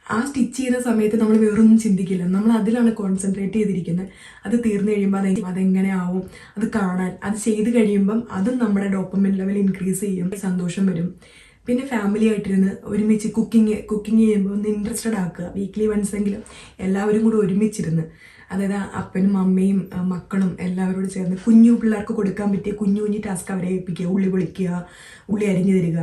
ആ സ്റ്റിച്ച് ചെയ്യുന്ന സമയത്ത് നമ്മൾ വേറൊന്നും ചിന്തിക്കില്ല, നമ്മൾ അതിലാണ് കോൺസെൻട്രേറ്റ് ചെയ്തിരിക്കുന്നത്. അത് തീർന്നു കഴിയുമ്പോൾ അതെങ്ങനെ ആവും, അത് കാണാൻ, അത് ചെയ്ത് കഴിയുമ്പം അതും നമ്മുടെ ഡോപ്പമിൻ ലെവൽ ഇൻക്രീസ് ചെയ്യും, സന്തോഷം വരും. പിന്നെ ഫാമിലി ആയിട്ടിരുന്ന് ഒരുമിച്ച് കുക്കിംഗ് ചെയ്യുമ്പോൾ ഒന്ന് ഇൻട്രസ്റ്റഡ് ആക്കുക. വീക്ക്ലി വൺസ് എങ്കിലും എല്ലാവരും കൂടെ ഒരുമിച്ചിരുന്ന്, അതായത് അപ്പനും അമ്മയും മക്കളും എല്ലാവരോടും ചേർന്ന് കുഞ്ഞു പിള്ളേർക്ക് കൊടുക്കാൻ പറ്റിയ കുഞ്ഞു ടാസ്ക് അവരെ ഏൽപ്പിക്കുക. ഉള്ളി പൊളിക്കുക, ഉള്ളി അരിഞ്ഞു തരിക,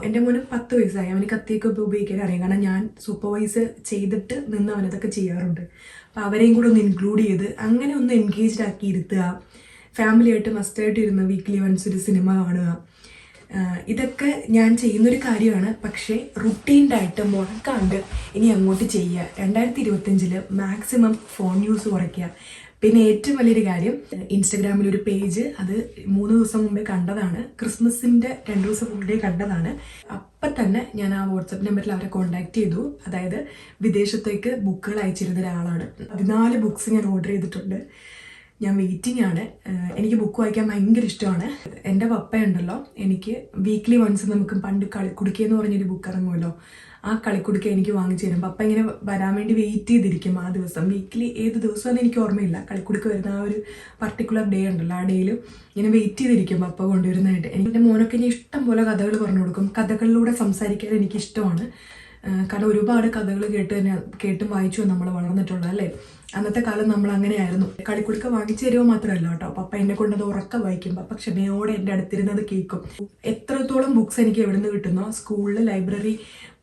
എൻ്റെ മോന് 10 വയസ്സായി. അവന് കത്തിയൊക്കെ ഉപയോഗിക്കാൻ അറിയാം. കാരണം ഞാൻ സൂപ്പർവൈസ് ചെയ്തിട്ട് നിന്ന് അവനതൊക്കെ ചെയ്യാറുണ്ട്. അപ്പോൾ അവരെയും കൂടെ ഒന്ന് ഇൻക്ലൂഡ് ചെയ്ത് അങ്ങനെ ഒന്ന് എൻഗേജ്ഡ് ആക്കി ഇരുത്തുക. ഫാമിലിയായിട്ട് മസ്റ്റായിട്ട് ഇരുന്ന് വീക്ക്ലി വൺസ് ഒരു സിനിമ കാണുക. ഇതൊക്കെ ഞാൻ ചെയ്യുന്നൊരു കാര്യമാണ്. പക്ഷേ റുട്ടീൻഡായിട്ട് മുടക്കാണ്ട് ഇനി അങ്ങോട്ട് ചെയ്യുക. 2025 മാക്സിമം ഫോൺ യൂസ് കുറയ്ക്കുക. പിന്നെ ഏറ്റവും വലിയൊരു കാര്യം, ഇൻസ്റ്റഗ്രാമിൽ ഒരു പേജ്, അത് 3 ദിവസം മുമ്പേ കണ്ടതാണ്, ക്രിസ്മസിൻ്റെ 2 ദിവസം മുമ്പേ കണ്ടതാണ്. അപ്പം തന്നെ ഞാൻ ആ വാട്സപ്പ് നമ്പറിൽ അവരെ കോൺടാക്ട് ചെയ്തു. അതായത് വിദേശത്തേക്ക് ബുക്കുകൾ അയച്ചിരുന്ന ഒരാളാണ്. 14 ബുക്സ് ഞാൻ ഓർഡർ ചെയ്തിട്ടുണ്ട്. ഞാൻ വെയിറ്റിംഗ് ആണ്. എനിക്ക് ബുക്ക് വായിക്കാൻ ഭയങ്കര ഇഷ്ടമാണ്. എൻ്റെ പപ്പയുണ്ടല്ലോ, എനിക്ക് വീക്ക്ലി വൺസ് നമുക്ക് പണ്ട് കളിക്കുടുക്ക എന്ന് പറഞ്ഞൊരു ബുക്ക് ഇറങ്ങുമല്ലോ, ആ കളിക്കുടുക്ക എനിക്ക് വാങ്ങിച്ചു തരും. പപ്പ ഇങ്ങനെ വരാൻ വേണ്ടി വെയിറ്റ് ചെയ്തിരിക്കും ആ ദിവസം. വീക്കിലി ഏത് ദിവസമെന്ന് എനിക്ക് ഓർമ്മയില്ല. കളിക്കുടുക്ക വരുന്ന ആ ഒരു പർട്ടിക്കുലർ ഡേ ഉണ്ടല്ലോ, ആ ഡേയിൽ ഇങ്ങനെ വെയിറ്റ് ചെയ്തിരിക്കും പപ്പ കൊണ്ടുവരുന്നതായിട്ട്. എൻ്റെ മോനൊക്കെ ഞാൻ ഇഷ്ടം പോലെ കഥകൾ പറഞ്ഞു കൊടുക്കും. കഥകളിലൂടെ സംസാരിക്കാൻ എനിക്കിഷ്ടമാണ്. കാരണം ഒരുപാട് കഥകൾ കേട്ടും വായിച്ചു നമ്മൾ വളർന്നിട്ടുള്ളത് അല്ലേ. അന്നത്തെ കാലം നമ്മൾ അങ്ങനെയായിരുന്നു. കളിക്കുടുക്ക വാങ്ങിച്ചു തരുമോ മാത്രമല്ല കേട്ടോ, പപ്പ എന്നെ കൊണ്ടത് ഉറക്കം വായിക്കും. പപ്പ ക്ഷമയോടെ എൻ്റെ അടുത്തിരുന്നത് കേൾക്കും. എത്രത്തോളം ബുക്സ് എനിക്ക് എവിടെ നിന്ന് കിട്ടുന്നോ, സ്കൂളിൽ ലൈബ്രറി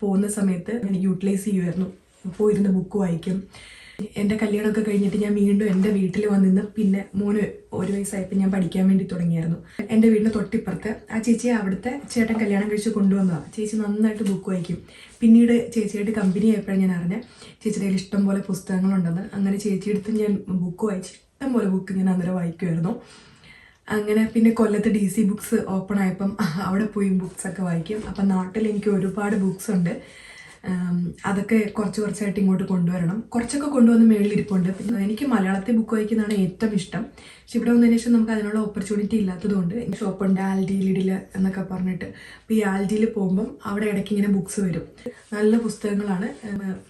പോകുന്ന സമയത്ത് എനിക്ക് യൂട്ടിലൈസ് ചെയ്യുമായിരുന്നു. പോയിരുന്ന് ബുക്ക് വായിക്കും. എൻ്റെ കല്യാണമൊക്കെ കഴിഞ്ഞിട്ട് ഞാൻ വീണ്ടും എൻ്റെ വീട്ടിൽ വന്നിന്ന് പിന്നെ മോന് 1 വയസ്സായപ്പോൾ ഞാൻ പഠിക്കാൻ വേണ്ടി തുടങ്ങിയായിരുന്നു. എൻ്റെ വീടിന് തൊട്ടിപ്പുറത്ത് ആ ചേച്ചിയെ അവിടുത്തെ ചേട്ടൻ കല്യാണം കഴിച്ച് കൊണ്ടുവന്നതാണ്. ചേച്ചി നന്നായിട്ട് ബുക്ക് വായിക്കും. പിന്നീട് ചേച്ചിയായിട്ട് കമ്പനി ആയപ്പോഴാണ് ഞാൻ അറിഞ്ഞത് ചേച്ചിയുടെ കയ്യിൽ ഇഷ്ടം പോലെ പുസ്തകങ്ങളുണ്ടെന്ന്. അങ്ങനെ ചേച്ചിയെടുത്ത് ഞാൻ ബുക്ക് വായിച്ച് ഇഷ്ടം പോലെ ബുക്ക് ഞാൻ അന്നേരം വായിക്കുമായിരുന്നു. അങ്ങനെ പിന്നെ കൊല്ലത്ത് DC ബുക്സ് ഓപ്പൺ ആയപ്പം അവിടെ പോയി ബുക്സൊക്കെ വായിക്കും. അപ്പം നാട്ടിൽ എനിക്ക് ഒരുപാട് ബുക്സ് ഉണ്ട്. അതൊക്കെ കുറച്ചായിട്ട് ഇങ്ങോട്ട് കൊണ്ടുവരണം. കുറച്ചൊക്കെ കൊണ്ടുവന്ന് മേളിലിരിപ്പുണ്ട്. പിന്നെ എനിക്ക് മലയാളത്തിൽ ബുക്ക് വായിക്കുന്നതാണ് ഏറ്റവും ഇഷ്ടം. പക്ഷെ ഇവിടെ വന്നതിന് ശേഷം നമുക്ക് അതിനുള്ള ഓപ്പർച്യൂണിറ്റി ഇല്ലാത്തതുകൊണ്ട് ഷോപ്പുണ്ട് ആൽഡി, ലിഡിൽ എന്നൊക്കെ പറഞ്ഞിട്ട്. അപ്പോൾ ഈ ആൽഡിയിൽ പോകുമ്പം അവിടെ ഇടയ്ക്ക് ഇങ്ങനെ ബുക്സ് വരും. നല്ല പുസ്തകങ്ങളാണ്.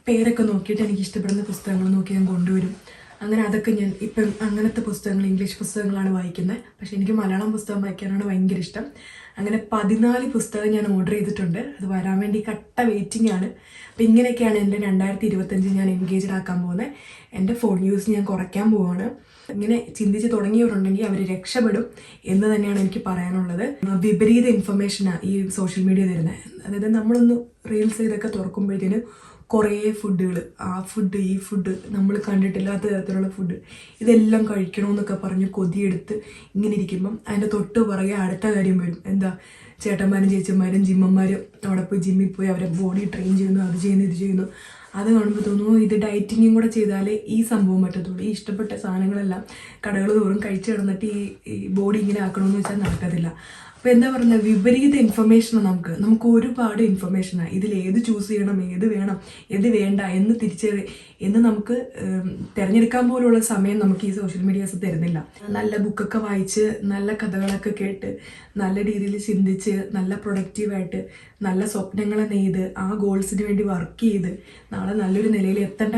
പേരൊക്കെ നോക്കിയിട്ട് എനിക്ക് ഇഷ്ടപ്പെടുന്ന പുസ്തകങ്ങൾ നോക്കി ഞാൻ കൊണ്ടുവരും. അങ്ങനെ അതൊക്കെ ഞാൻ ഇപ്പം അങ്ങനത്തെ പുസ്തകങ്ങൾ, ഇംഗ്ലീഷ് പുസ്തകങ്ങളാണ് വായിക്കുന്നത്. പക്ഷെ എനിക്ക് മലയാളം പുസ്തകം വായിക്കാനാണ് ഭയങ്കര ഇഷ്ടം. അങ്ങനെ 14 പുസ്തകം ഞാൻ ഓർഡർ ചെയ്തിട്ടുണ്ട്. അത് വരാൻ വേണ്ടി കട്ട വെയിറ്റിംഗ് ആണ്. അപ്പം ഇങ്ങനെയൊക്കെയാണ് എൻ്റെ 2025 ഞാൻ എൻഗേജ്ഡ് ആക്കാൻ പോകുന്നത്. എൻ്റെ ഫോൺ യൂസ് ഞാൻ കുറയ്ക്കാൻ പോവാണ്. ഇങ്ങനെ ചിന്തിച്ച് തുടങ്ങിയവരുണ്ടെങ്കിൽ അവർ രക്ഷപ്പെടും എന്ന് തന്നെയാണ് എനിക്ക് പറയാനുള്ളത്. വിപരീത ഇൻഫർമേഷനാണ് ഈ സോഷ്യൽ മീഡിയ തരുന്നത്. അതായത് നമ്മളൊന്ന് റീൽസ് ഇതൊക്കെ തുറക്കുമ്പോഴത്തേന് കുറേ ഫുഡുകൾ, ആ ഫുഡ് ഈ ഫുഡ്, നമ്മൾ കണ്ടിട്ടില്ലാത്ത തരത്തിലുള്ള ഫുഡ്, ഇതെല്ലാം കഴിക്കണമെന്നൊക്കെ പറഞ്ഞ് കൊതിയെടുത്ത് ഇങ്ങനെ ഇരിക്കുമ്പം അതിൻ്റെ തൊട്ട് പുറകെ അടുത്ത കാര്യം വരും. എന്താ, ചേട്ടന്മാരും ചേച്ചിമാരും ജിമ്മന്മാരും അവിടെ പോയി ജിമ്മിൽ പോയി അവരെ ബോഡി ട്രെയിൻ ചെയ്യുന്നു, അത് ചെയ്യുന്നു, ഇത് ചെയ്യുന്നു. അത് കാണുമ്പോൾ തോന്നുന്നു ഇത് ഡയറ്റിങ്ങും കൂടെ ചെയ്താലേ ഈ സംഭവം പറ്റത്തുള്ളൂ. ഈ ഇഷ്ടപ്പെട്ട സാധനങ്ങളെല്ലാം കടകൾ തോറും കഴിച്ച് കിടന്നിട്ട് ഈ ബോഡി ഇങ്ങനെ ആക്കണമെന്ന് വെച്ചാൽ നടക്കത്തില്ല. അപ്പോൾ എന്താ പറയുക, വിപരീത ഇൻഫർമേഷനാണ് നമുക്ക് ഒരുപാട് ഇൻഫർമേഷനാണ്. ഇതിൽ ഏത് ചൂസ് ചെയ്യണം, ഏത് വേണം, ഏത് വേണ്ട എന്ന് നമുക്ക് തിരഞ്ഞെടുക്കാൻ പോലുള്ള സമയം നമുക്ക് ഈ സോഷ്യൽ മീഡിയാസ് തരുന്നില്ല. നല്ല ബുക്കൊക്കെ വായിച്ച്, നല്ല കഥകളൊക്കെ കേട്ട്, നല്ല രീതിയിൽ ചിന്തിച്ച്, നല്ല പ്രൊഡക്റ്റീവായിട്ട്, നല്ല സ്വപ്നങ്ങളെ നെയ്ത്, ആ ഗോൾസിന് വേണ്ടി വർക്ക് ചെയ്ത് നാളെ നല്ലൊരു നിലയിൽ എത്തേണ്ട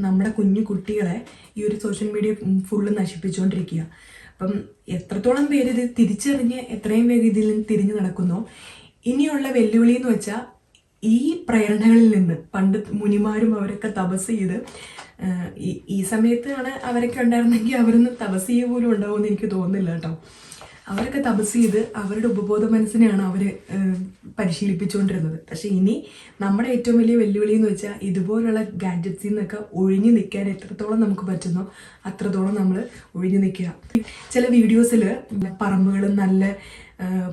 നമ്മുടെ കുഞ്ഞു കുട്ടികളെ ഈ ഒരു സോഷ്യൽ മീഡിയ ഫുള്ള് നശിപ്പിച്ചുകൊണ്ടിരിക്കുക. അപ്പം എത്രത്തോളം പേര് ഇത് തിരിച്ചറിഞ്ഞ് എത്രയും പേര് ഇതിൽ നിന്ന് തിരിഞ്ഞു നടക്കുന്നോ, ഇനിയുള്ള വെല്ലുവിളി എന്ന് വെച്ചാൽ ഈ പ്രേരണകളിൽ നിന്ന് പണ്ട് മുനിമാരും അവരൊക്കെ തപസ് ചെയ്ത്, ഈ സമയത്താണ് അവരൊക്കെ ഉണ്ടായിരുന്നെങ്കിൽ അവരൊന്നും തപസ് ചെയ്യുക പോലും ഉണ്ടാവുമെന്ന് എനിക്ക് തോന്നുന്നില്ല കേട്ടോ. അവരൊക്കെ തപസ് ചെയ്ത് അവരുടെ ഉപബോധ മനസ്സിനെയാണ് അവർ പരിശീലിപ്പിച്ചുകൊണ്ടിരുന്നത്. പക്ഷെ ഇനി നമ്മുടെ ഏറ്റവും വലിയ വെല്ലുവിളി എന്ന് വെച്ചാൽ ഇതുപോലുള്ള ഗാഡ്ജറ്റ്സിൽ നിന്നൊക്കെ ഒഴിഞ്ഞു നിൽക്കാൻ എത്രത്തോളം നമുക്ക് പറ്റുന്നോ അത്രത്തോളം നമ്മൾ ഒഴിഞ്ഞു നിൽക്കുക. ചില വീഡിയോസിൽ പറമ്പുകളും നല്ല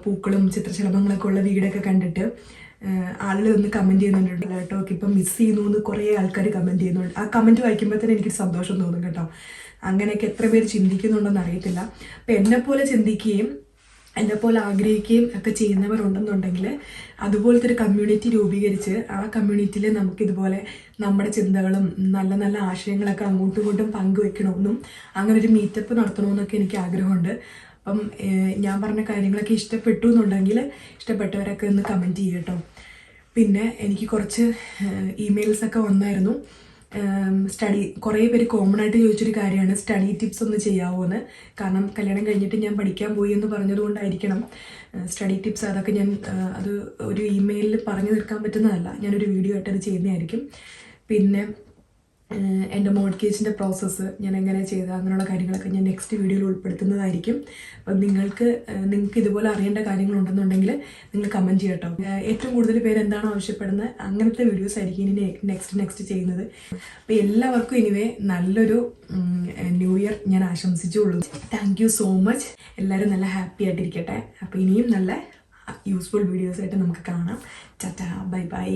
പൂക്കളും ചിത്രശലഭങ്ങളൊക്കെ ഉള്ള വീടൊക്കെ കണ്ടിട്ട് ആളുകൾ ഒന്ന് കമൻറ്റ് ചെയ്യുന്നുണ്ട് കേട്ടോ. ഇപ്പം മിസ് ചെയ്യുന്നു എന്ന് കുറേ ആൾക്കാർ കമൻറ്റ് ചെയ്യുന്നുണ്ട്. ആ കമൻറ്റ് വായിക്കുമ്പോൾ തന്നെ എനിക്ക് സന്തോഷം തോന്നും കേട്ടോ. അങ്ങനെയൊക്കെ എത്ര പേര് ചിന്തിക്കുന്നുണ്ടെന്ന് അറിയത്തില്ല. അപ്പം എന്നെപ്പോലെ ചിന്തിക്കുകയും എന്നെപ്പോലെ ആഗ്രഹിക്കുകയും ഒക്കെ ചെയ്യുന്നവരുണ്ടെന്നുണ്ടെങ്കിൽ അതുപോലത്തെ ഒരു കമ്മ്യൂണിറ്റി രൂപീകരിച്ച് ആ കമ്മ്യൂണിറ്റിയിൽ നമുക്കിതുപോലെ നമ്മുടെ ചിന്തകളും നല്ല നല്ല ആശയങ്ങളൊക്കെ അങ്ങോട്ടും ഇങ്ങോട്ടും പങ്കുവെക്കണമെന്നും അങ്ങനെ ഒരു മീറ്റപ്പ് നടത്തണമെന്നൊക്കെ എനിക്ക് ആഗ്രഹമുണ്ട്. അപ്പം ഞാൻ പറഞ്ഞ കാര്യങ്ങളൊക്കെ ഇഷ്ടപ്പെട്ടു എന്നുണ്ടെങ്കിൽ ഇഷ്ടപ്പെട്ടവരൊക്കെ ഒന്ന് കമൻറ്റ് ചെയ്യുക കേട്ടോ. പിന്നെ എനിക്ക് കുറച്ച് ഇമെയിൽസൊക്കെ വന്നായിരുന്നു. കുറേ പേര് കോമൺ ആയിട്ട് ചോദിച്ചൊരു കാര്യമാണ് സ്റ്റഡി ടിപ്സ് ഒന്ന് ചെയ്യാമോ എന്ന്. കാരണം കല്യാണം കഴിഞ്ഞിട്ട് ഞാൻ പഠിക്കാൻ പോയി എന്ന് പറഞ്ഞതുകൊണ്ടായിരിക്കണം സ്റ്റഡി ടിപ്സ്. അതൊക്കെ ഞാൻ അത് ഒരു ഇമെയിലിൽ പറഞ്ഞു തീർക്കാൻ പറ്റുന്നതല്ല. ഞാനൊരു വീഡിയോ ആയിട്ട് അത് ചെയ്യുന്നതായിരിക്കും. പിന്നെ എൻ്റെ മോഡ്ഗേജിൻ്റെ പ്രോസസ്സ് ഞാൻ എങ്ങനെ ചെയ്ത അങ്ങനെയുള്ള കാര്യങ്ങളൊക്കെ ഞാൻ നെക്സ്റ്റ് വീഡിയോയിൽ ഉൾപ്പെടുത്തുന്നതായിരിക്കും. അപ്പം നിങ്ങൾക്ക് ഇതുപോലെ അറിയേണ്ട കാര്യങ്ങളുണ്ടെന്നുണ്ടെങ്കിൽ നിങ്ങൾ കമൻറ്റ് ചെയ്യട്ടോ. ഏറ്റവും കൂടുതൽ പേര് എന്താണോ ആവശ്യപ്പെടുന്നത് അങ്ങനത്തെ വീഡിയോസ് ആയിരിക്കും ഇനി നെക്സ്റ്റ് ചെയ്യുന്നത്. അപ്പോൾ എല്ലാവർക്കും ഇനിവേ നല്ലൊരു ന്യൂ ഇയർ ഞാൻ ആശംസിച്ചുള്ളൂ. Thank you so much. എല്ലാവരും നല്ല ഹാപ്പി ആയിട്ടിരിക്കട്ടെ. അപ്പോൾ ഇനിയും നല്ല യൂസ്ഫുൾ വീഡിയോസായിട്ട് നമുക്ക് കാണാം. Tata, bye bye.